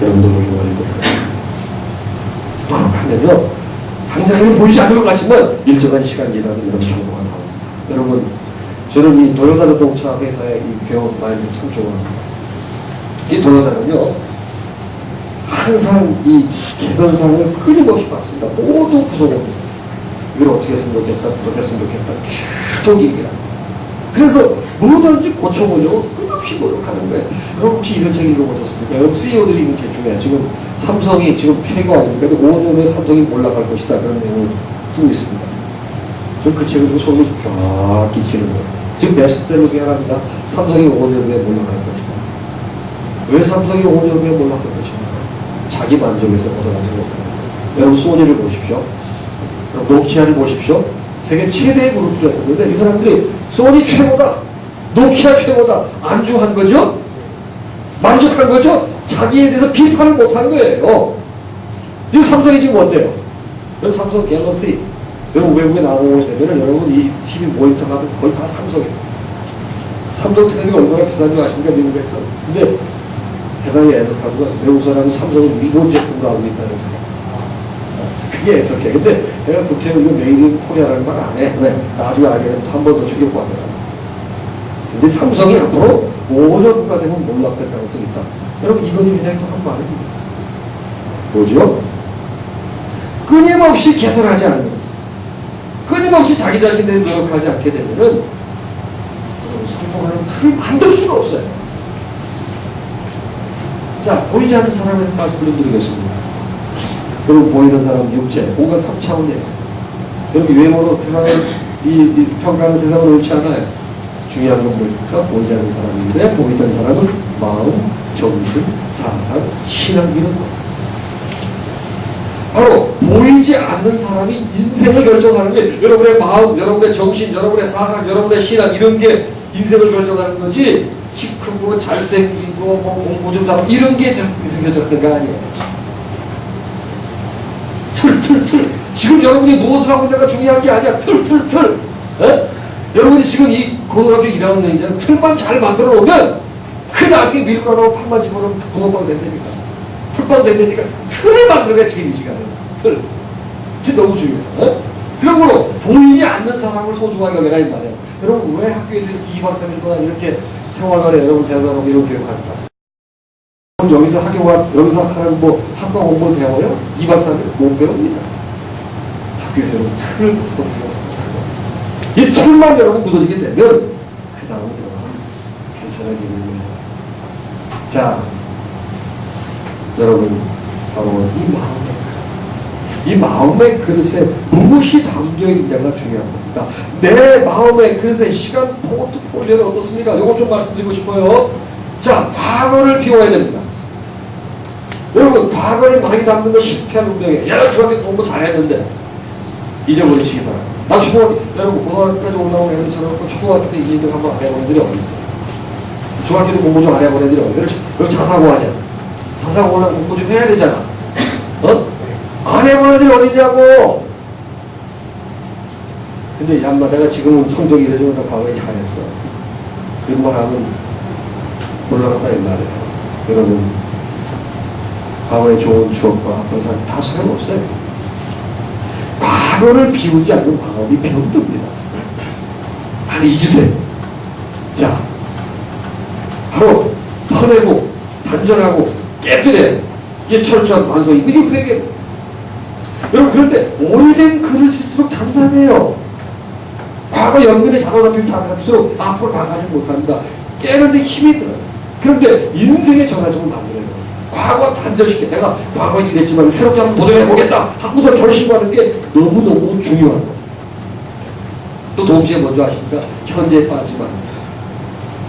여러분 노력이 원리더라고요. 노력하면요 당장에는 보이지 않는 것 같지만 일정한 시간 지나면 여러분 정보가 나옵니다. 여러분 저는 이 도요타 자동차 회사의 이 경험 많이 참 좋아합니다. 이 도요타는요 항상 이 개선상을 끊임없이 봤습니다. 모두 구성원들 이걸 어떻게 했으면 좋겠다, 어떻게 했으면 좋겠다 계속 얘기를 합니다. 그래서 뭐든지 고쳐보려고 끊임없이 노력하는 거예요. 여러분 혹시 이런 책 읽어보셨습니까? 여러분 CEO들이 읽은 책 중에 지금 삼성이 지금 최고 아닙니까? 5년 후에 삼성이 올라갈 것이다 그런 내용을 쓰고 있습니다. 저 그 책을 보고 소름이 쫙 끼치는 거예요. 지금 베스트셀러 중에 하나입니다. 삼성이 5년 후에 올라갈 것이다. 왜 삼성이 5년 후에 몰락할 것입니까? 자기 만족에서 벗어나지 못합니다. 여러분 소니를 보십시오. 노키아를 보십시오. 세계 최대의 그룹들이었었는데 이 사람들이 소니 최고다, 노키아 최고다 안주한 거죠? 만족한 거죠? 자기에 대해서 비판을 못한 거예요. 지금 삼성이 지금 어때요? 여러분 삼성 갤럭시 여러분 외국에 나오시면 여러분 이 TV 모니터 가면 거의 다 삼성이에요. 삼성 테레비가 얼마나 비싼 줄 아십니까? 미국에서. 근데 대단히 애석한 건 외국 사람이 삼성을 일본 제품으로 알고 있다는 사람. 그게 애석해. 근데 내가 국제로 이거 메이드 인 코리아라는 말 안 해. 왜? 나중에 알게 되면 한 번 더 충격받더라. 근데 삼성이 앞으로 5년가 되면 몰락될 가능성이 있다. 여러분 이건희 회장이 또 한 말입니다. 뭐죠? 끊임없이 개선하지 않는, 끊임없이 자기 자신에 대해 노력하지 않게 되면은 성공하는 틀을 만들 수가 없어요. 자, 보이지 않는 사람에서 말씀을 드리겠습니다. 여러분 보이는 사람 육체, 온갖 3차원이에요. 여러분 외모로 세상을 평가하는 세상은 옳지 않아요. 중요한 건 뭐니까 보이지 않는 사람인데 보이지 않는 사람은 마음, 정신, 사상, 신앙 이런 거. 바로 보이지 않는 사람이 인생을 결정하는 게 여러분의 마음, 여러분의 정신, 여러분의 사상, 여러분의 신앙 이런 게 인생을 결정하는 거지. 키 크고 잘생기고 뭐 공부 좀 잘하고 이런 게 인생 결정하는 거 아니에요. 틀. 지금 여러분이 무엇을 하고 있는가 중요한 게 아니야. 틀. 여러분이 지금 이 고등학교 1학년 이제 틀만 잘 만들어 놓으면 그 나중에 밀가루하고 판만 집어넣으면 붕어빵 된다니까. 풀빵 된다니까. 틀을 만들어야 지금 이 시간에. 틀. 그게 너무 중요해. 그러므로 보이지 않는 사람을 소중하게 여겨라 이 말이에요. 여러분 왜 학교에서 2박 3일 동안 이렇게 생활관에 여러분 대단하고 이런 교육을 할까? 여기서 여기서 하는 뭐 학과 공부를 배워요? 2박 3일 못 배웁니다. 학교에서 여러분 틀을 바꿔주려고 이 틀만 여러분 굳어지게 되면 그 다음은 괜찮아지는 거예요. 자, 여러분 바로 이 마음의 그릇에 무엇이 담겨 있냐가 중요한 겁니다. 내 마음의 그릇에 시간 포트폴리오는 어떻습니까? 이거 좀 말씀드리고 싶어요. 자, 과거를 비워야 됩니다. 여러분 과거를 많이 담는 건 실패한 운명이에요. 내가 중학교 공부 잘했는데 잊어버리시기 바랍니다. 나 초등학교, 여러분 고등학교까지 올라온 애들처럼 초등학교 때 2등 한번 안 해본 애들이 어디 있어요? 중학교 때 공부 좀 안 해본 애들이 어디 있어요? 여기 자사고 하냐? 자사고 올라면 공부 좀 해야 되잖아. 안 해본 애들이 어디 있냐고! 근데 양마 내가 지금은 성적이 이래지만 나 과거에 잘했어. 그런 말 하면 올라갔다 옛날에. 여러분 과거의 좋은 추억과 아픈 사람 다 소용없어요. 과거를 비우지 않는 마음이 병듭니다. 빨리 잊으세요. 자, 바로 퍼내고 단전하고 깨뜨려야 이게 철저한 반성이 이게 회개. 여러분 그런데 오래된 그릇일수록 단단해요. 과거 연근에 잡아잡힐 잡을수록 앞으로 나가지 못합니다. 깨는데 힘이 들어요. 그런데 인생의 전환점을 만들어요. 과거 단절시켜. 내가 과거에 이랬지만 새롭게 한번 도전해보겠다 하고서 결심하는 게 너무너무 중요한 거예요. 또 동시에 먼저 아십니까? 현재에 빠지면 안 돼요.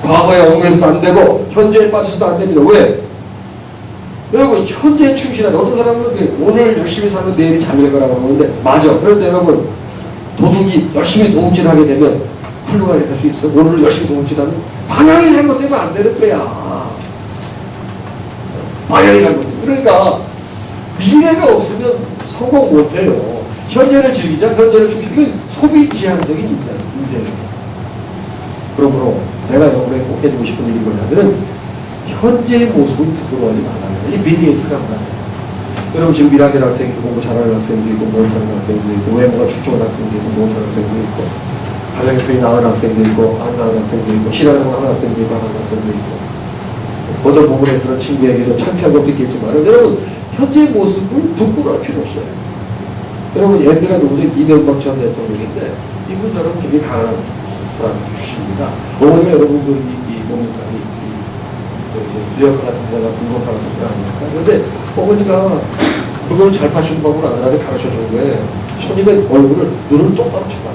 과거에 얽매여서도 안 되고 현재에 빠져서도 안 됩니다. 왜? 여러분 현재에 충실하다. 어떤 사람은 오늘 열심히 살면 내일이 잠일 거라고 하는데 맞아. 그런데 여러분 도둑이 열심히 도둑질하게 되면 훌륭하게 될 수 있어. 오늘 열심히 도둑질하면 방향이 잘못되면 안 되는 거야. 방향이 잘못되면. 그러니까 미래가 없으면 성공 못해요. 현재를 즐기자. 현재를 충실히. 이건 소비지향적인 인생이에요. 그러므로 내가 여러분에게 꼭 해주고 싶은 일이 뭐냐면 현재의 모습을 부끄러워하지 말라는 거예요. 이 BDS가 뭐냐. 여러분 지금 1학년 학생도 공부 잘하는 학생도 있고 못하는 학생도 있고 외모가 출중한 학생도 있고 못하는 학생도 있고 가정형편이 나은 학생도 있고 안 나은 학생도 있고 싫어하는 학생도 있고 하는 학생도 있고 어떤 부분에서는 친구에게 좀 창피한 것도 있겠지만 여러분 현재의 모습을 부끄러워할 필요 없어요. 여러분 예배가 누구죠? 이명박 전 대통령인데 이분 여러분 되게 가난한 사람 주십니다. 어머니가 여러분 뭡니까? 뉴욕 같은 데가 불법 같은 데 아닙니까? 그런데 어머니가 그걸 잘 파시는 법을 아들한테 가르쳐 준 거예요. 손님의 얼굴을, 눈을 똑바로 쳐봐.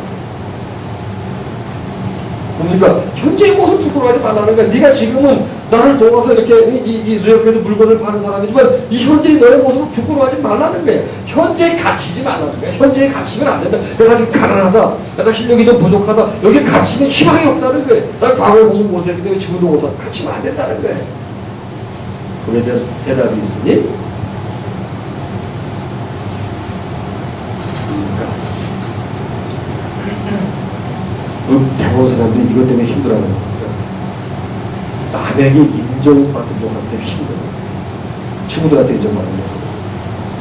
그러니까 현재의 모습 부끄러워하지 말라는 거야. 네가 지금은 나를 도와서 이렇게 이 옆에서 물건을 파는 사람이지만 이 현재의 너의 모습을 부끄러워하지 말라는 거야. 현재에 갇히지 말라는 거야. 현재에 갇히면 안 된다. 내가 지금 가난하다. 내가 실력이 좀 부족하다. 여기에 갇히면 희망이 없다는 거야. 난 과거에 공부 못했기 때문에 지금도 못하다. 갇히면 안 된다는 거야. 그에 대한 대답이 있으니 대부분 사람들이 이것 때문에 힘들어하는 거예요. 남에게 인정받는 놈한테 힘들어요. 친구들한테 인정받는 거.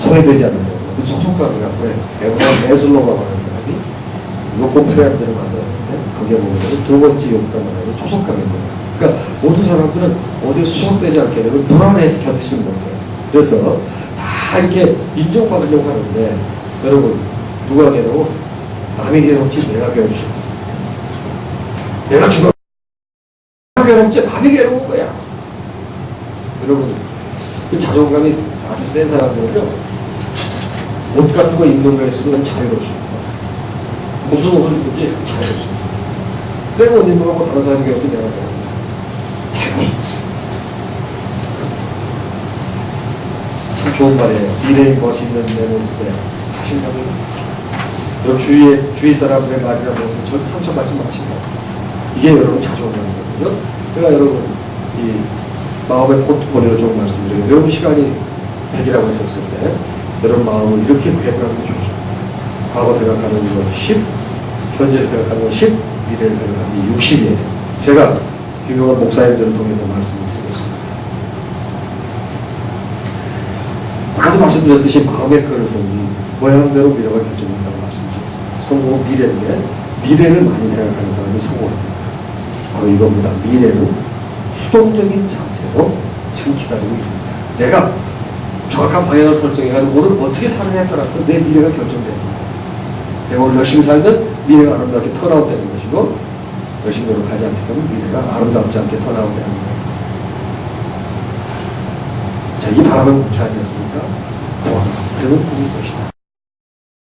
소외되지 않는 거. 소속감이 갖고 해. 매술로가 많은 사람이 요코프레한 데를 만들었는데 거기에 보면 두 번째 욕담을 하고 소속감인 거예요. 그러니까 모든 사람들은 어디에 소속되지 않게 되면 불안해서 견디지 못해요. 그래서 다 이렇게 인정받으려고 하는데 여러분 누가 괴로워? 남이 괴롭지 내가 괴롭지. 내가 죽어 괴롭지 남이 괴로운 거야. 여러분 그 자존감이 아주 센 사람들은요 옷 같은 거 입는 거에서도 너무 자유롭습니다. 무슨 옷을 입든지 자유롭습니다. 내가 옷 입는 거고 다른 사람이 괴롭지 내가 괴롭습니다. 자유롭습니다. 참 좋은 말이에요. 미래의 것이 있는 내 모습에 자신감이 여러분 주위 사람들의 말이라고 해서 절대 상처받지 마시고 이게 여러분 자존감이거든요. 제가 여러분 이 마음의 포트폴리오를 좀 말씀드려요. 여러분 시간이 100이라고 했었을 때 여러분 마음을 이렇게 계획하는 게 좋습니다. 과거 생각하는 건 10, 현재를 생각하는 건 10, 미래를 생각하는 게 60이에요. 제가 유명한 목사님들을 통해서 말씀을 드리겠습니다. 아까도 말씀드렸듯이 마음의 그릇은 모양대로 미래가 결정된다고 말씀드렸습니다. 성공은 미래인데 미래를 많이 생각하는 사람이 성공합니다. 바로 이겁니다. 미래는 수동적인 자세로 지금 기다리고 있습니다. 내가 정확한 방향을 설정해가지고 오늘 어떻게 사느냐에 따라서 내 미래가 결정됩니다. 내가 오늘 열심히 살면 미래가 아름답게 턴아웃되는 것이고 열심히 노력하지 않게 되면 미래가 아름답지 않게 턴아웃되는 거예요. 자, 이 바람을 멈춰야 하겠습니까? 그러면 꿈일 것이다.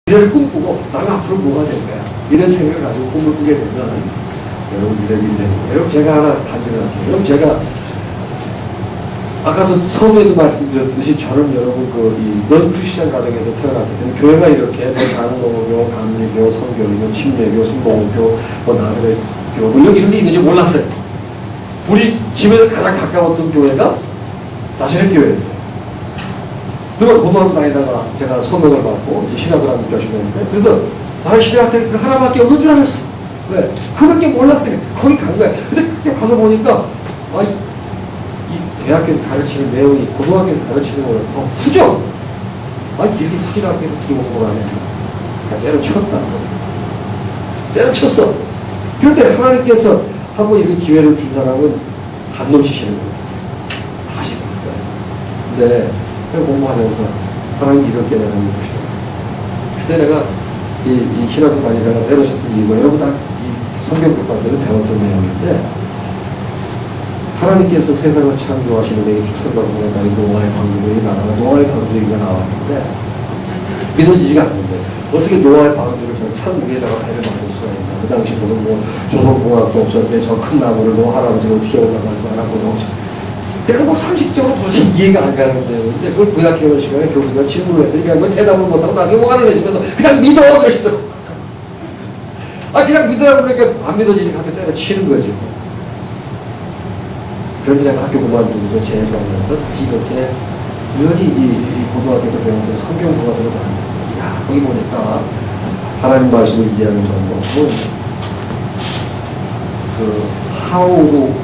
미래를 꿈꾸고 나는 앞으로 뭐가 될 거야. 이런 생각을 가지고 꿈을 꾸게 되면 여러분 미래가 되는 거예요. 여러분 제가 하나 단지를 할게요. 여러분 제가 아까도 서두에도 말씀드렸듯이 저는 여러분 넌 크리스천 가정에서 태어났기 때문에 교회가 이렇게 장로교, 감리교, 성교교, 침례교, 순복음교, 나들의 교회 이런 게 있는지 몰랐어요. 우리 집에서 가장 가까웠던 교회가 나사렛 교회였어요. 그리고 고등학교 다니다가 제가 소명을 받고 신학을 하는 교수님인데 그래서 나는 신학때 그 하나밖에 없는 줄 알았어. 왜? 그밖에 몰랐어요. 거기 간 거야. 근데 그때 가서 보니까 이 대학교에서 가르치는 내용이 고등학교에서 가르치는 거는 더 후져. 이렇게 후진 학교에서 들어온 거라네. 때려쳤다. 때려쳤어. 그런데 하나님께서 한번 이렇게 기회를 준 사람은 한 놈 치시는 거예요. 다시 봤어요. 근데 공부하면서 하나님 이렇게 내는 것이다. 그때 내가 이 신학교 다니다가 때려쳤던 이유가 여러분 다 이 성경 교과서를 배웠던 내용인데 하나님께서 세상을 창조하시는 데에 축선과 공간이 노아의 방주들이 나와가 노아의 방주가 나왔는데 믿어지지가 않는데 어떻게 노아의 방주를 산 위에다가 배를 만들 수가 있나. 그 당시 보면 뭐 조선공학도 없었는데 저 큰 나무를 노아 할아버지가 어떻게 올라가고 하라고 내가 뭐 상식적으로 도대체 이해가 안 가는 내용인데 그걸 구약해오는 시간에 교수가 질문을 했더니 그냥 대답을 못하고 나중에 화를 내시면서 그냥 믿어 그러시더라고. 그냥 믿으라고 그러니까 안 믿어지니까 한테 때려치는 거지. 그런데 내가 학교 그만두고서 재수하면서 다시 이렇게 우연히 이 고등학교에서 배웠던 성경 교과서를 봤는데 야 거기 보니까 하나님 말씀을 이해하는 정도는 how로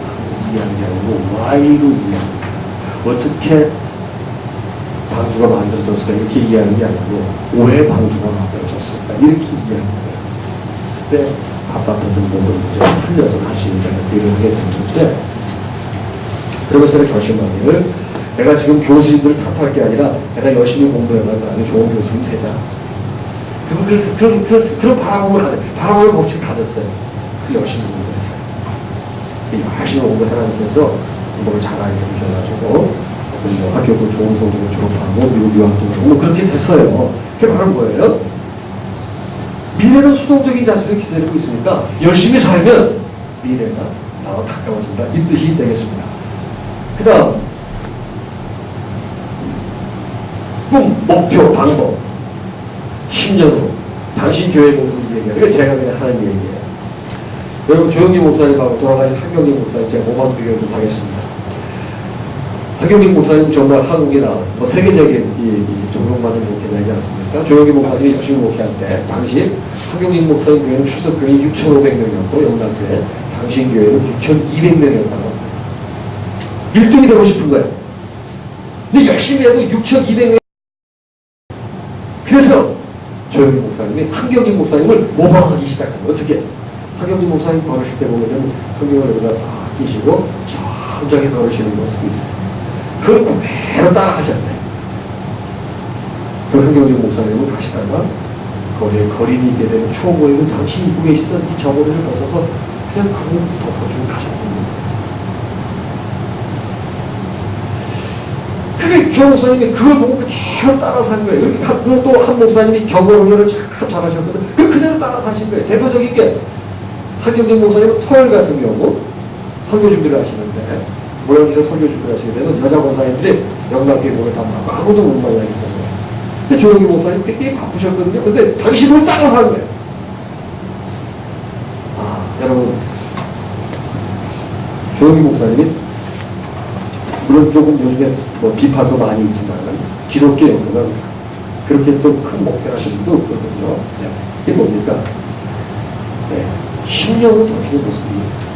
이해하는 게 아니고 why로 이해하는 거예요. 어떻게 방주가 만들어졌을까 이렇게 이해하는 게 아니고 왜 방주가 만들어졌을까 이렇게 이해하는 거예요. 그때 답답했던 모든 문제가 풀려서 다시 일을 하게 됐는데 그러면서 내가 결심하기를 내가 지금 교수님들을 탓할 게 아니라 내가 열심히 공부해가지고 아주 좋은 교수님 되자. 그래서 그런 바라봄을 법칙 가졌어요. 그 열심히 공부했어요. 열심히 공부하나님께서 공부를 잘 알게 해주셔가지고 학교도 좋은 성적을 졸업하고 미국 유학도 가고 그렇게 됐어요. 그게 바로 뭐예요? 미래는 수동적인 자세를 기다리고 있으니까 열심히 살면 미래가 나와 가까워진다. 이 뜻이 되겠습니다. 그 다음, 꿈, 목표, 방법. 10년으로 당신 교회 모습을 얘기해요. 이거 제가 그냥 하는 얘기예요. 여러분, 조영기 목사님하고 돌아가신 한경림 목사님 제가 모방 비교를 좀 하겠습니다. 한경림 목사님 정말 한국이나 뭐 세계적인 이 존경받는 목회자이지 않습니까? 조영기 목사님이 열심히 목회할 때 당시 한경림 목사님 교회는 출석 교인이 6,500명이었고 영남교회 당신 교회는 6,200명이었다고 합니다. 1등이 되고 싶은 거예요. 근데 열심히 해도 6,200명. 그래서 조영기 목사님이 한경림 목사님을 모방하기 시작한 거예요. 어떻게? 한경림 목사님 걸으실 때 보면 성경을 여기다 딱 끼시고 천천히 걸으시는 모습이 있어요. 그걸 그대로 따라 하셨대. 그 한경림 목사님은 가시다가 거리에 거린이 있게 되는 추워 보이는 당시 입고 계시던 이 저고리를 벗어서 그냥 그걸 덮어주고 가셨습니다. 그게 조 목사님이 그걸 보고 그대로 따라서 한 거예요. 그리고 또 한 목사님이 경건훈련을 참 잘하셨거든. 그대로 따라서 하신 거예요. 대표적인 게 한경림 목사님은 토요일 같은 경우 설교 준비를 하시는데 모양에서 설교 준비를 하시게 되면 여자 권사님들이 영락교회 문을 닫고 아무도 못 만나게 됐어요. 근데 조영기 목사님 꽤 바쁘셨거든요. 근데 당신을 따라서 한 거예요. 아, 여러분, 조영기 목사님이 물론 조금 요즘에 뭐 비판도 많이 있지만 기독교 역사가 그렇게 또 큰 목표를 하시는 분도 없거든요. 네. 이게 뭡니까? 네. 10년을 돌이키는 모습이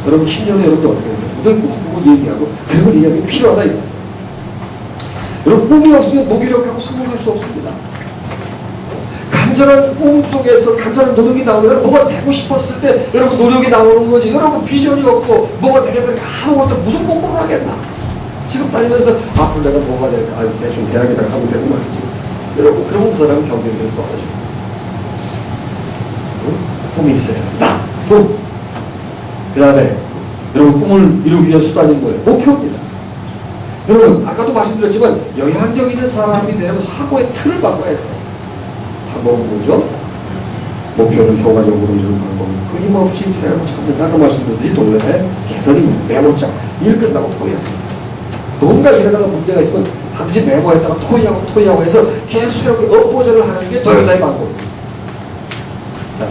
여러분 10년에 여러분들 어떻게 해요? 늘 꿈 보고 얘기하고 그런 이야기 필요하다 이거. 여러분 꿈이 없으면 무기력하고 성공할 수 없습니다. 간절한 꿈 속에서 간절한 노력이 나오면 뭐가 되고 싶었을 때 여러분 노력이 나오는 거지. 여러분 비전이 없고 뭐가 되겠다니 아무것도 무슨 공부를 하겠나. 지금 다니면서 앞으로 내가 뭐가 될까. 아유 대충 대학이라 하면 되고 말이지. 여러분 그런 사람은 경쟁에서 떨어지고 꿈이 있어야 한다. 그 다음에 여러분 꿈을 이루기 위한 수단이 뭐예요? 목표입니다. 여러분 아까도 말씀드렸지만 영향력 있는 사람이 되려면 사고의 틀을 바꿔야 돼요. 방법은 뭐죠? 목표를 효과적으로 이루는 방법은 끊임없이 새로 찾는 아까 말씀드렸듯이 동네에 개선입니다. 메모장 일 끝나고 토의하고 뭔가 일어나가 문제가 있으면 반드시 메모했다가 토의하고 해서 계속 이렇게 업보전을 하는 게 도요타의 방법입니다. 자,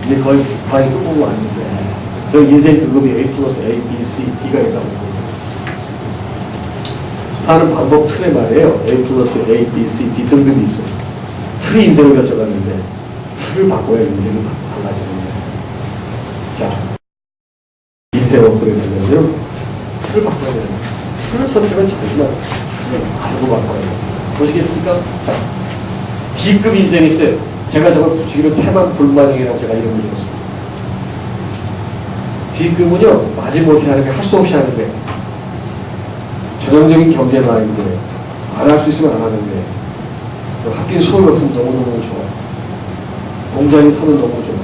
이제 거의 끝보고 왔는데 저 인생 등급이 A 플러스 A, B, C, D가 있다고 사는 방법 틀에 말이에요. A 플러스 A, B, C, D 등급이 있어요. 틀이 인생을 결정하는데 틀을 바꿔야 인생이 달라지는 거예요. 자, 인생 업그레이드 되려면 틀을 바꿔야 되잖아요. 틀을 선택은 자기만 틀을 알고 바꿔야 돼요. 보시겠습니까? 자, D급 인생이 있어요. 제가 저걸 붙이기로 태만 불만행이라고 제가 이름을 지었습니다. D급은요, 마지못해 하는 게 할 수 없이 하는 거예요. 전형적인 경제 마인드, 안 할 수 있으면 안 하는 거예요. 학교에 수업이 없으면 너무너무 좋아. 공장에 서면 너무 좋아.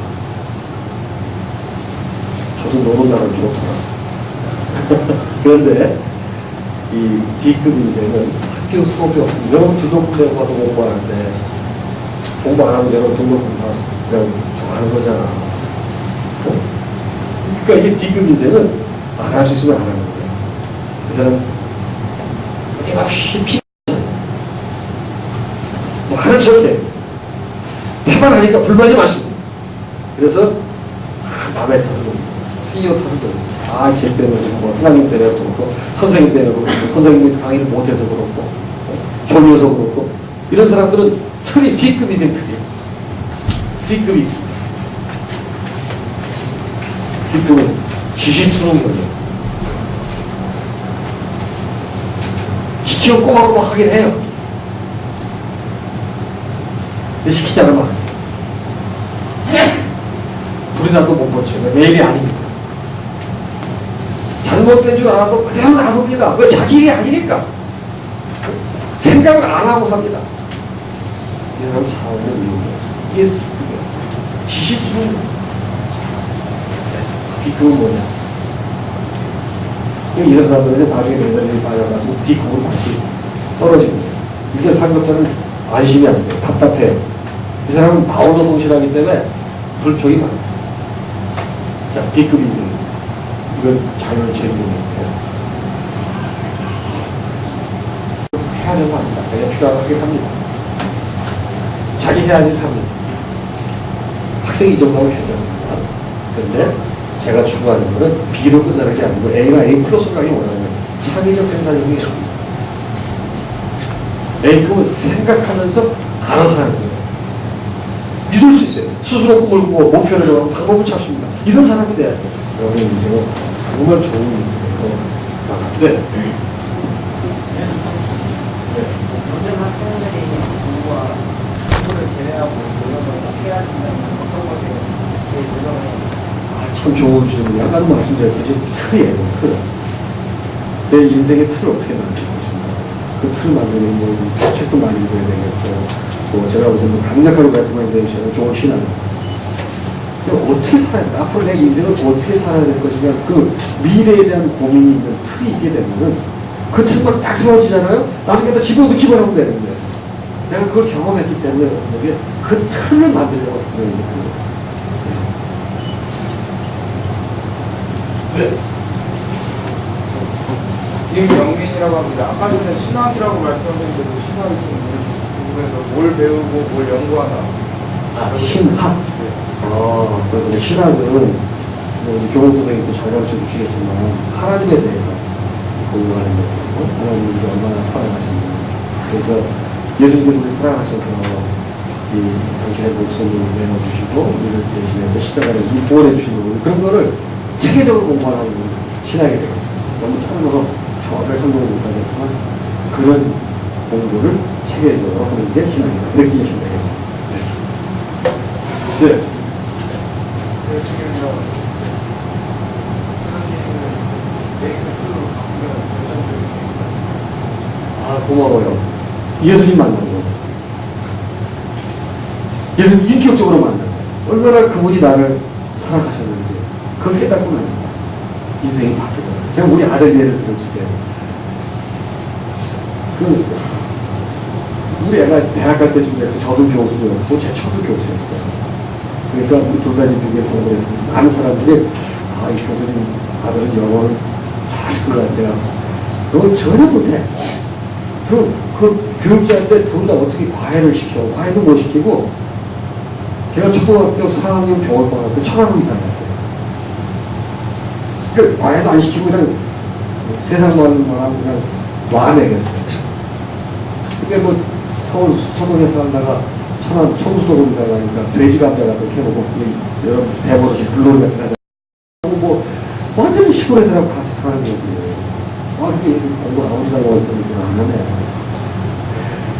저도 노는 날은 좋더라. 그런데 이 D급 인생은 학교 수업이 없으면 여러분 등록금 내고 가서 공부하는데 공부 안 하면 여러분 등록금 다 그냥 좋아하는 거잖아. 어? 그러니까 이게 D급 인생은 안 할 수 있으면 안 하는 거예요. 그 사람 어김없이 뭐 하는 척해. 태만 하니까 불만이 많습니다. 그래서 마음에 들고 CEO 탓도 아, 쟤 때문에 뭐 하나님 때문에 그렇고 선생님 때문에 그렇고 선생님이 강의를 못해서 그렇고 졸려서 그렇고 이런 사람들은 틀이 D급 인생 틀이에요. C급이 있습니다. C급은 지시수능이거든요. 시키면 꼬박꼬박 하긴 해요. 근데 시키지 않으면 불이 나도 못 버텨요. 내 일이 아닙니다. 잘못된 줄 알아도 그대로 나섭니다. 왜? 자기 일이 아니니까. 생각을 안 하고 삽니다. 이 사람 잘하는 이유가 이게 지시수는 B급은 뭐냐? 이런 사람들은 나중에 매달리에 빠져가지고 D급으로 다시 떨어집니다. 이게 상급자는 안심이 안 돼요. 답답해요. 이 사람은 마음으로 성실하기 때문에 불평이 많아요. 자, B급 인생. 이건 자연을 제공해요. 해야 돼서 합니다. 자기가 필요하게 합니다. 자기 해야 할 일 합니다. 학생이 이 정도 하면 괜찮습니다. 그런데 제가 추구하는 것은 B로 끝나는 게 아니고 A가 A 플러스로 가기 원하는 창의적 생산력이 A급은 생각하면서 알아서 하는 거예요. 믿을 수 있어요. 스스로 꿈을 꾸고 목표를 정하고 방법을 찾습니다. 이런 사람이 돼야 돼요. 여러분의 인생은 정말 좋은 인생이고. 네. 요즘 학생들이 공부와 공부를 제외하고 노력을 어떻게 해야 된다는 어떤 것에 제일 노력을 해야 돼요? 참 좋은 질문이에요. 아까도 말씀드렸듯이 틀이에요. 틀. 내 인생의 틀을 어떻게 만들 것인가. 그 틀을 만들면 뭐 책도 많이 읽어야 되겠죠. 뭐 제가 요즘 강력하게 레코멘드 되시는 좋은 신앙. 어떻게 살아야 돼? 앞으로 내 인생을 어떻게 살아야 될 것인가. 그 미래에 대한 고민이 있는 틀이 있게 되면은 그 틀만 딱 세워지잖아요? 나중에 또 집어도 기본하면 되는데. 내가 그걸 경험했기 때문에 이게 그 틀을 만들려고 그러는 거예요. 네. 김영민이라고 합니다. 아까 전에 신학이라고 말씀하셨는데도 신학이 좀 궁금해서 뭘 배우고 뭘 연구하나. 신학. 그런데 신학은 교원 선생님도 잘 가르쳐 주시겠지만 하나님에 대해서 공부하는 거고 하나님이 얼마나 사랑하셨는지. 그래서 예수님께서 우리 사랑하셔서 이 당신의 목숨을 내어주시고 우리를 대신해서 십자가를 구원해 주시는 그런 거를 체계적으로 공부하는 신학이 되겠습니다. 너무 참으로 정확하게 설명을 못하겠지만 그런 공부를 체계적으로 하는 게 신학이다. 이렇게 이해하시면 되겠습니다. 네. 네, 지금 고마워요. 예수님 만난 거죠. 예수님 인격적으로 만난 거예요. 얼마나 그분이 나를 사랑하셨는지 그걸 깨닫고 나니까 인생이 바뀌더라고요. 제가 우리 아들 예를 들었을 때 우리 애가 대학 갈 때쯤 됐을 때 저도 교수였고 제 처도 교수였어요. 그러니까 우리 둘 다 미국에 공부를 했으니까 많은 사람들이 이 교수님 아들은 영어를 잘하실 것 같아요. 너 전혀 못해. 그 교육자인데 둘 다 어떻게 과외를 시켜. 과외도 못 시키고 걔가 초등학교 4학년 겨울방학 때 1,000원 이상 했어요. 그 과외도 안 시키고 그냥 세상 많은 거랑 그냥 놔내겠어요. 그게 뭐 서울 서동에서 살다가 천안 청수도로 이사 가니까 돼지 감자 같은 거 캐놓고 여러분 배버릇이 불놀이 같은 거 하고 뭐 완전히 시골 애들하고 같이 사는 거지. 이게 공부 아무리라고 했더니 안 하네.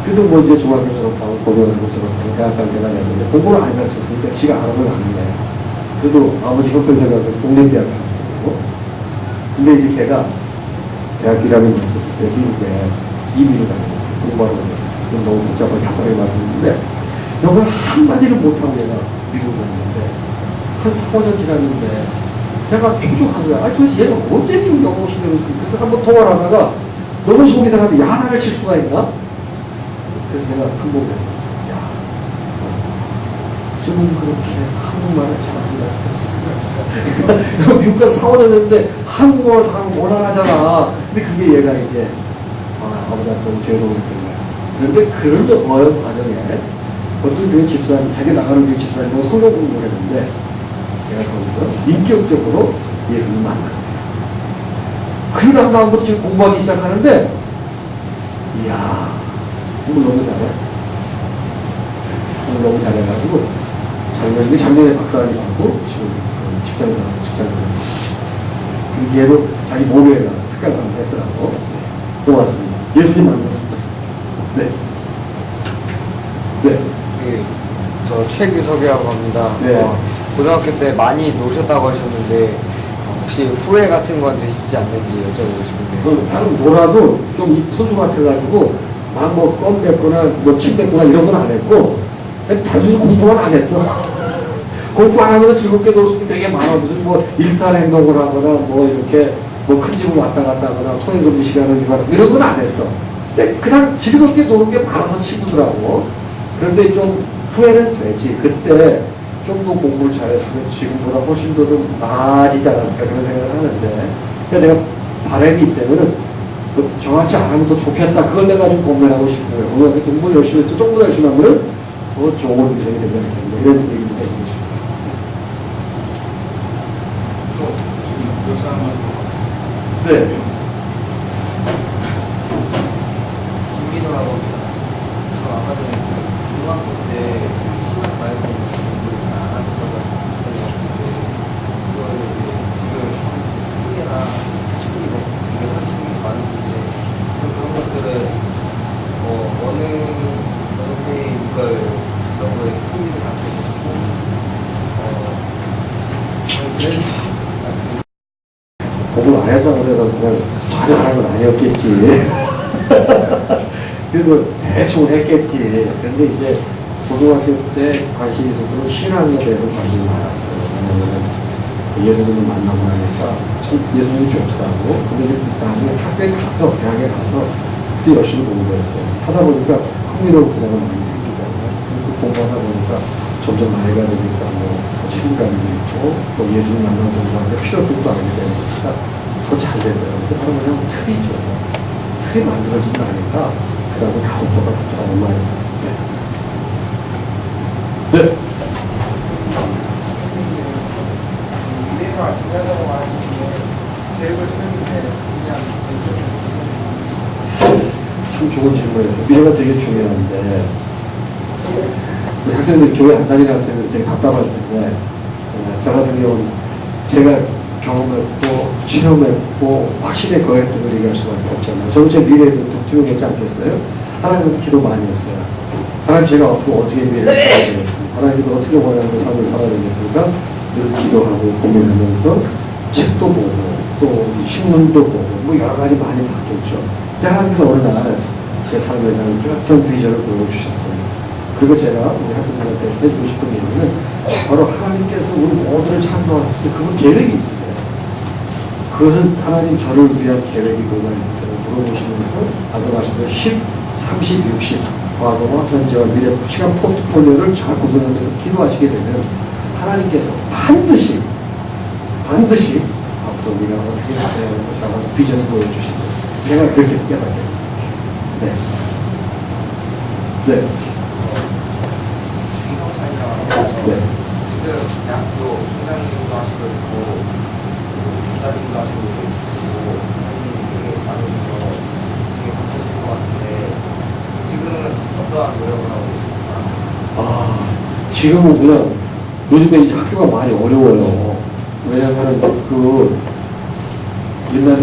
그래도 뭐 이제 중학교 졸업하고 고등학교 졸업하고 대학 갈 때가 됐는데 공부를 안 가르쳤으니까 지가 알아서 가는 거예요. 그래도 아버지 형편생각해서 국립대학 갔었고 근데 이제 걔가 대학 1학년 마쳤을 때 미국에 이민을 다녔어요. 공부하러 다녔어요. 그럼 너무 복잡하게 답답하게 말씀드렸는데 영어를 한마디를 못하고 얘가 미국을 갔는데 한 4, 5년 지났는데 내가 촉촉한 거야. 도대체 얘가 언제 미국 영어 시대로 그래서 한번 통화를 하다가 너무 속이 상하면 야단을 칠 수가 있나? 그래서 제가 큰복했어요. 저는 그렇게 한국말을 잘한다 그랬어요. 미국 가서 4, 5년 됐는데 한국어를 잘하면 곤란하잖아. 근데 그게 얘가 이제 아버지한테 너무 죄송했던 거야. 그런데 그런 어려운 과정에 어떤 교회 집사님, 자기 나가는 교회 집사님하고 성경 공부를 했는데 내가 거기서 인격적으로 예수님 만난 거예요. 그러고 난 다음부터 지금 공부하기 시작하는데 이야 공부 너무 잘해. 공부 너무 잘해가지고 작년에 박사학위 받고 지금 직장에서 얘도 자기 모교에 가서 특강 강의 했더라고. 고맙습니다. 예수님 만났습니다. 네. 네. 저 최규석이라고 합니다. 네. 고등학교 때 많이 노셨다고 하셨는데 혹시 후회 같은 건 되시지 않는지 여쭤보고 싶은데. 나는 놀아도 좀 이 푸주 같아가지고 막 뭐 껌 뱉거나 뭐 침 뱉거나 이런 건 안 했고 그냥 단순히 공부만 안 했어. 공부 안 하면서 즐겁게 놀 수 있는 게 되게 많아. 무슨 뭐 일탈 행동을 하거나 뭐 이렇게 뭐 큰 집을 왔다 갔다 하거나 통행금지 시간을 유발하고 이런 건 안 했어. 근데 그냥 즐겁게 노는 게 많아서 친구들하고. 그런데 좀 후회는 되지. 그때 좀 더 공부를 잘했으면 지금보다 훨씬 더 나아지지 않았을까 그런 생각을 하는데, 그러니까 제가 바람이 있다면은 저같이 안 하면 더 좋겠다. 그걸 내가 좀 고민하고 싶은 거예요. 고등학교 때 공부 열심히 해서 조금 더 열심히 하면 더 좋은 인생이 되지 않겠나 이런 얘기도 해보고 싶습니다. 네. 김민호라고 저 아까 전에 중학교 때 시험 가야되는 공부를 잘 안 하셨다고 하셨는데 그걸 이제 지금 학예나 친구이 이게 확실히 많으신데 그런 것들은 어느 때에 이걸 너무의 흥미를 갖게 되고 그런지 말씀. 공부를 안 했다고 해서 그냥 전혀 안 한 건 아니었겠지. 그래도 대충 했겠지. 그런데 이제 고등학교 때 관심이 있었던 신앙에 대해서 관심이 많았어요. 왜냐면 예수님을 만나고 나니까 참 예수님이 좋더라고. 근데 이제 나중에 학교에 가서, 대학에 가서 그때 열심히 공부했어요. 하다 보니까 흥미로운 분야가 많이 생기잖아요. 그 공부하다 보니까 점점 나이가 드니까 책임감도 있고 또 예수님 만나고 공부하는데 필요성도 알게 되니까 더 잘 되더라고요. 바로 그냥 틀이죠. 틀이 만들어지고 나니까 그 다음에 가속도가 붙더라고요. 네. 네. 미래가 중요하다고 말하시는데 계획을 세울 때 그냥 참 좋은 질문이었어요. 미래가 되게 중요한데 우리 학생들 교회 안 다니는 학생들 되게 답답할 텐데 저 같은 경우는 제가 경험했고 체험했고 확실히 그 획득을 얘기할 수밖에 없잖아요. 저는 제 미래에도 뚝뚝하지 않겠어요? 하나님한테 기도 많이 했어요. 하나님 제가 앞으로 어떻게 미래를 살아야 되겠습니까? 하나님께서 어떻게 원하는 삶을 살아야 되겠습니까? 늘 기도하고 고민하면서 책도 보고 또 신문도 보고 뭐 여러 가지 많이 바뀌었죠. 근데 하나님께서 어느 날 제 삶에 대한 뚜렷한 비전을 보여주셨어요. 그리고 제가 우리 학생들한테 해주고 싶은 얘기는 바로 하나님께서 우리 모두를 창조하셨을 때 그분 계획이 있으세요. 그것은 하나님 저를 위한 계획이 뭐가 있으세요? 물어보시면서 아까 말씀드린 10, 30, 60 과거와 현재와 미래 시간 포트폴리오를 잘 구성하면서 기도하시게 되면 하나님께서 반드시 앞으로 우리가 어떻게 해야 하는 것이라고 비전을 보여주시고 제가 그렇게 깨닫게 됐습니다. 네. 네. 네. 지금 대학교 소장님도 하시고 있고 기사님도 하시고 있고 선생님이 되게 많으셔서 되게 바쁘실 것 같은데 지금은 어떠한 노력을 하고 계십니까? 지금은 그냥 요즘에 이제 학교가 많이 어려워요. 왜냐하면 그 옛날에는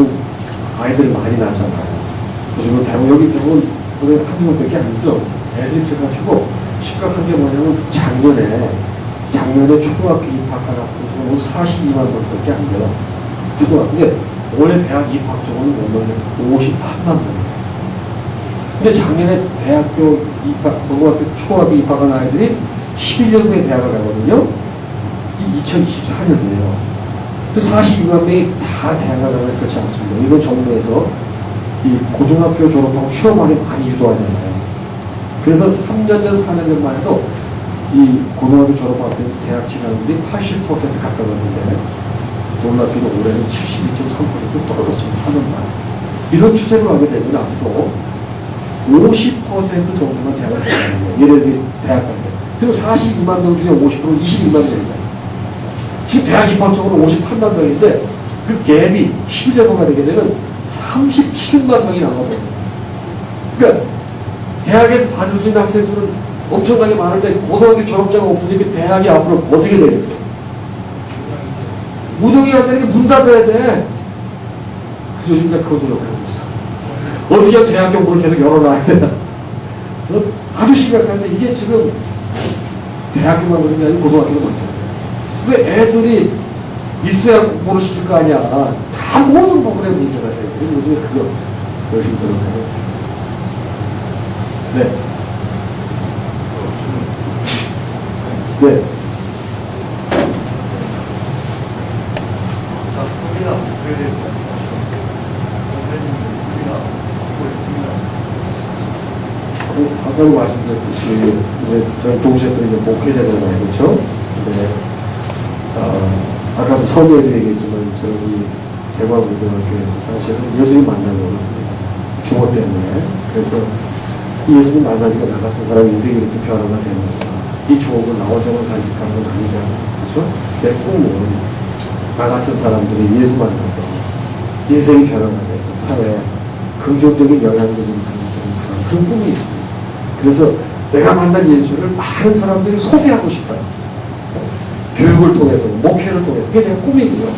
아이들이 많이 낳잖아요. 요즘은 대부분 여기 대부분 한두 명밖에 아니죠. 애들이 그래가지고 심각한 게 뭐냐면 작년에 초등학교 입학한 학생수는 42만 명밖에 안 돼요. 초등학교. 올해 대학 입학 적어는 몇 명이에요? 58만 명이에요. 근데 작년에 대학교 입학, 고등학교 초등학교 입학한 아이들이 11년 후에 대학을 가거든요. 이 2024년이에요. 그 42만 명이 다 대학을 가면 그렇지 않습니다. 이번 정부에서 이 고등학교 졸업하고 취업하게 많이 유도하잖아요. 그래서 3년 전, 4년 전만 해도 이 고등학교 졸업한 학생이 대학 진학률이 80% 가까웠는데 놀랍게도 올해는 72.3% 떨어졌습니다. 3년 만에. 이런 추세로 가게 되면 앞으로 50% 정도만 대학을 가는 거예요. 얘네들이 대학 갈 때. 그리고 42만 명 중에 50%는 22만 명이잖아요. 지금 대학 입학적으로 58만 명인데 그 갭이 11년호가 되게 되면 37만 명이 남아버려요. 그러니까 대학에서 받을 수 있는 학생 수는 엄청나게 많은데 고등학교 졸업자가 없으니까 대학이 앞으로 어떻게 되겠어요? 무능이 안 되는 게 문 닫아야 돼. 그래서 요즘 내가 그거 노력하고 있어. 어떻게 하면 대학 경부를 계속 열어놔야 되나? 아주 심각한데 이게 지금 대학교만 그런 게 아니고 고등학교도 마찬가지예요. 왜 애들이 있어야 공부를 시킬 거 아니야. 다 모든 부분에 문제가 생겨요. 요즘에 그거 열심히 노력하고 있어요. 네. 네. 우리가 목표에 대해서 아까도 말씀드렸듯이, 이제 저희 동시에 또 이제 목회자잖아요. 그렇죠? 네. 아까도 서두에도 얘기했지만, 저기, 대광고등학교에서 사실은 예수님 만나려고 주어 때문에. 그래서 이 예수님 만나니까 나 같은 사람 인생이 이렇게 변화가 되는 거야. 이 주옥을 나 혼자만 간직하는 건 아니잖아. 그렇죠? 내 꿈은 나 같은 사람들이 예수 만나서 인생이 변화가 돼서 사회에 긍정적인 영향력을 생기는 그런 꿈이 있습니다. 그래서 내가 만난 예수를 많은 사람들이 소개하고 싶어요. 교육을 통해서, 목회를 통해서. 그게 제 꿈이고요.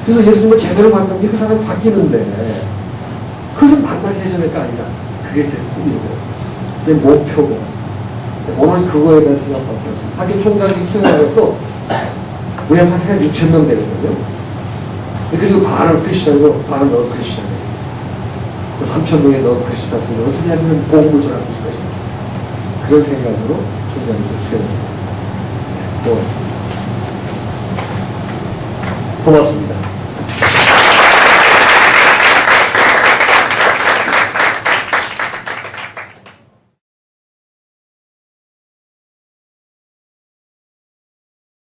그래서 예수님을 제대로 만나면 그 사람이 바뀌는데, 그걸 좀 만나게 해줘야 될 거 아니냐. 그게 제 꿈이고, 내 목표고, 오늘 그거에 대한 생각밖에 없습니다. 학교 총장이 수행하고 우리 한 학생이 6,000명 되거든요. 그중에 반은 크리스천이고, 반은 너 크리스천이에요. 그 3,000명의 너 크리스천을 어떻게 하면 복음을 전할 수 있을 것인가. 그런 생각으로 총장이 수행합니다. 고맙습니다.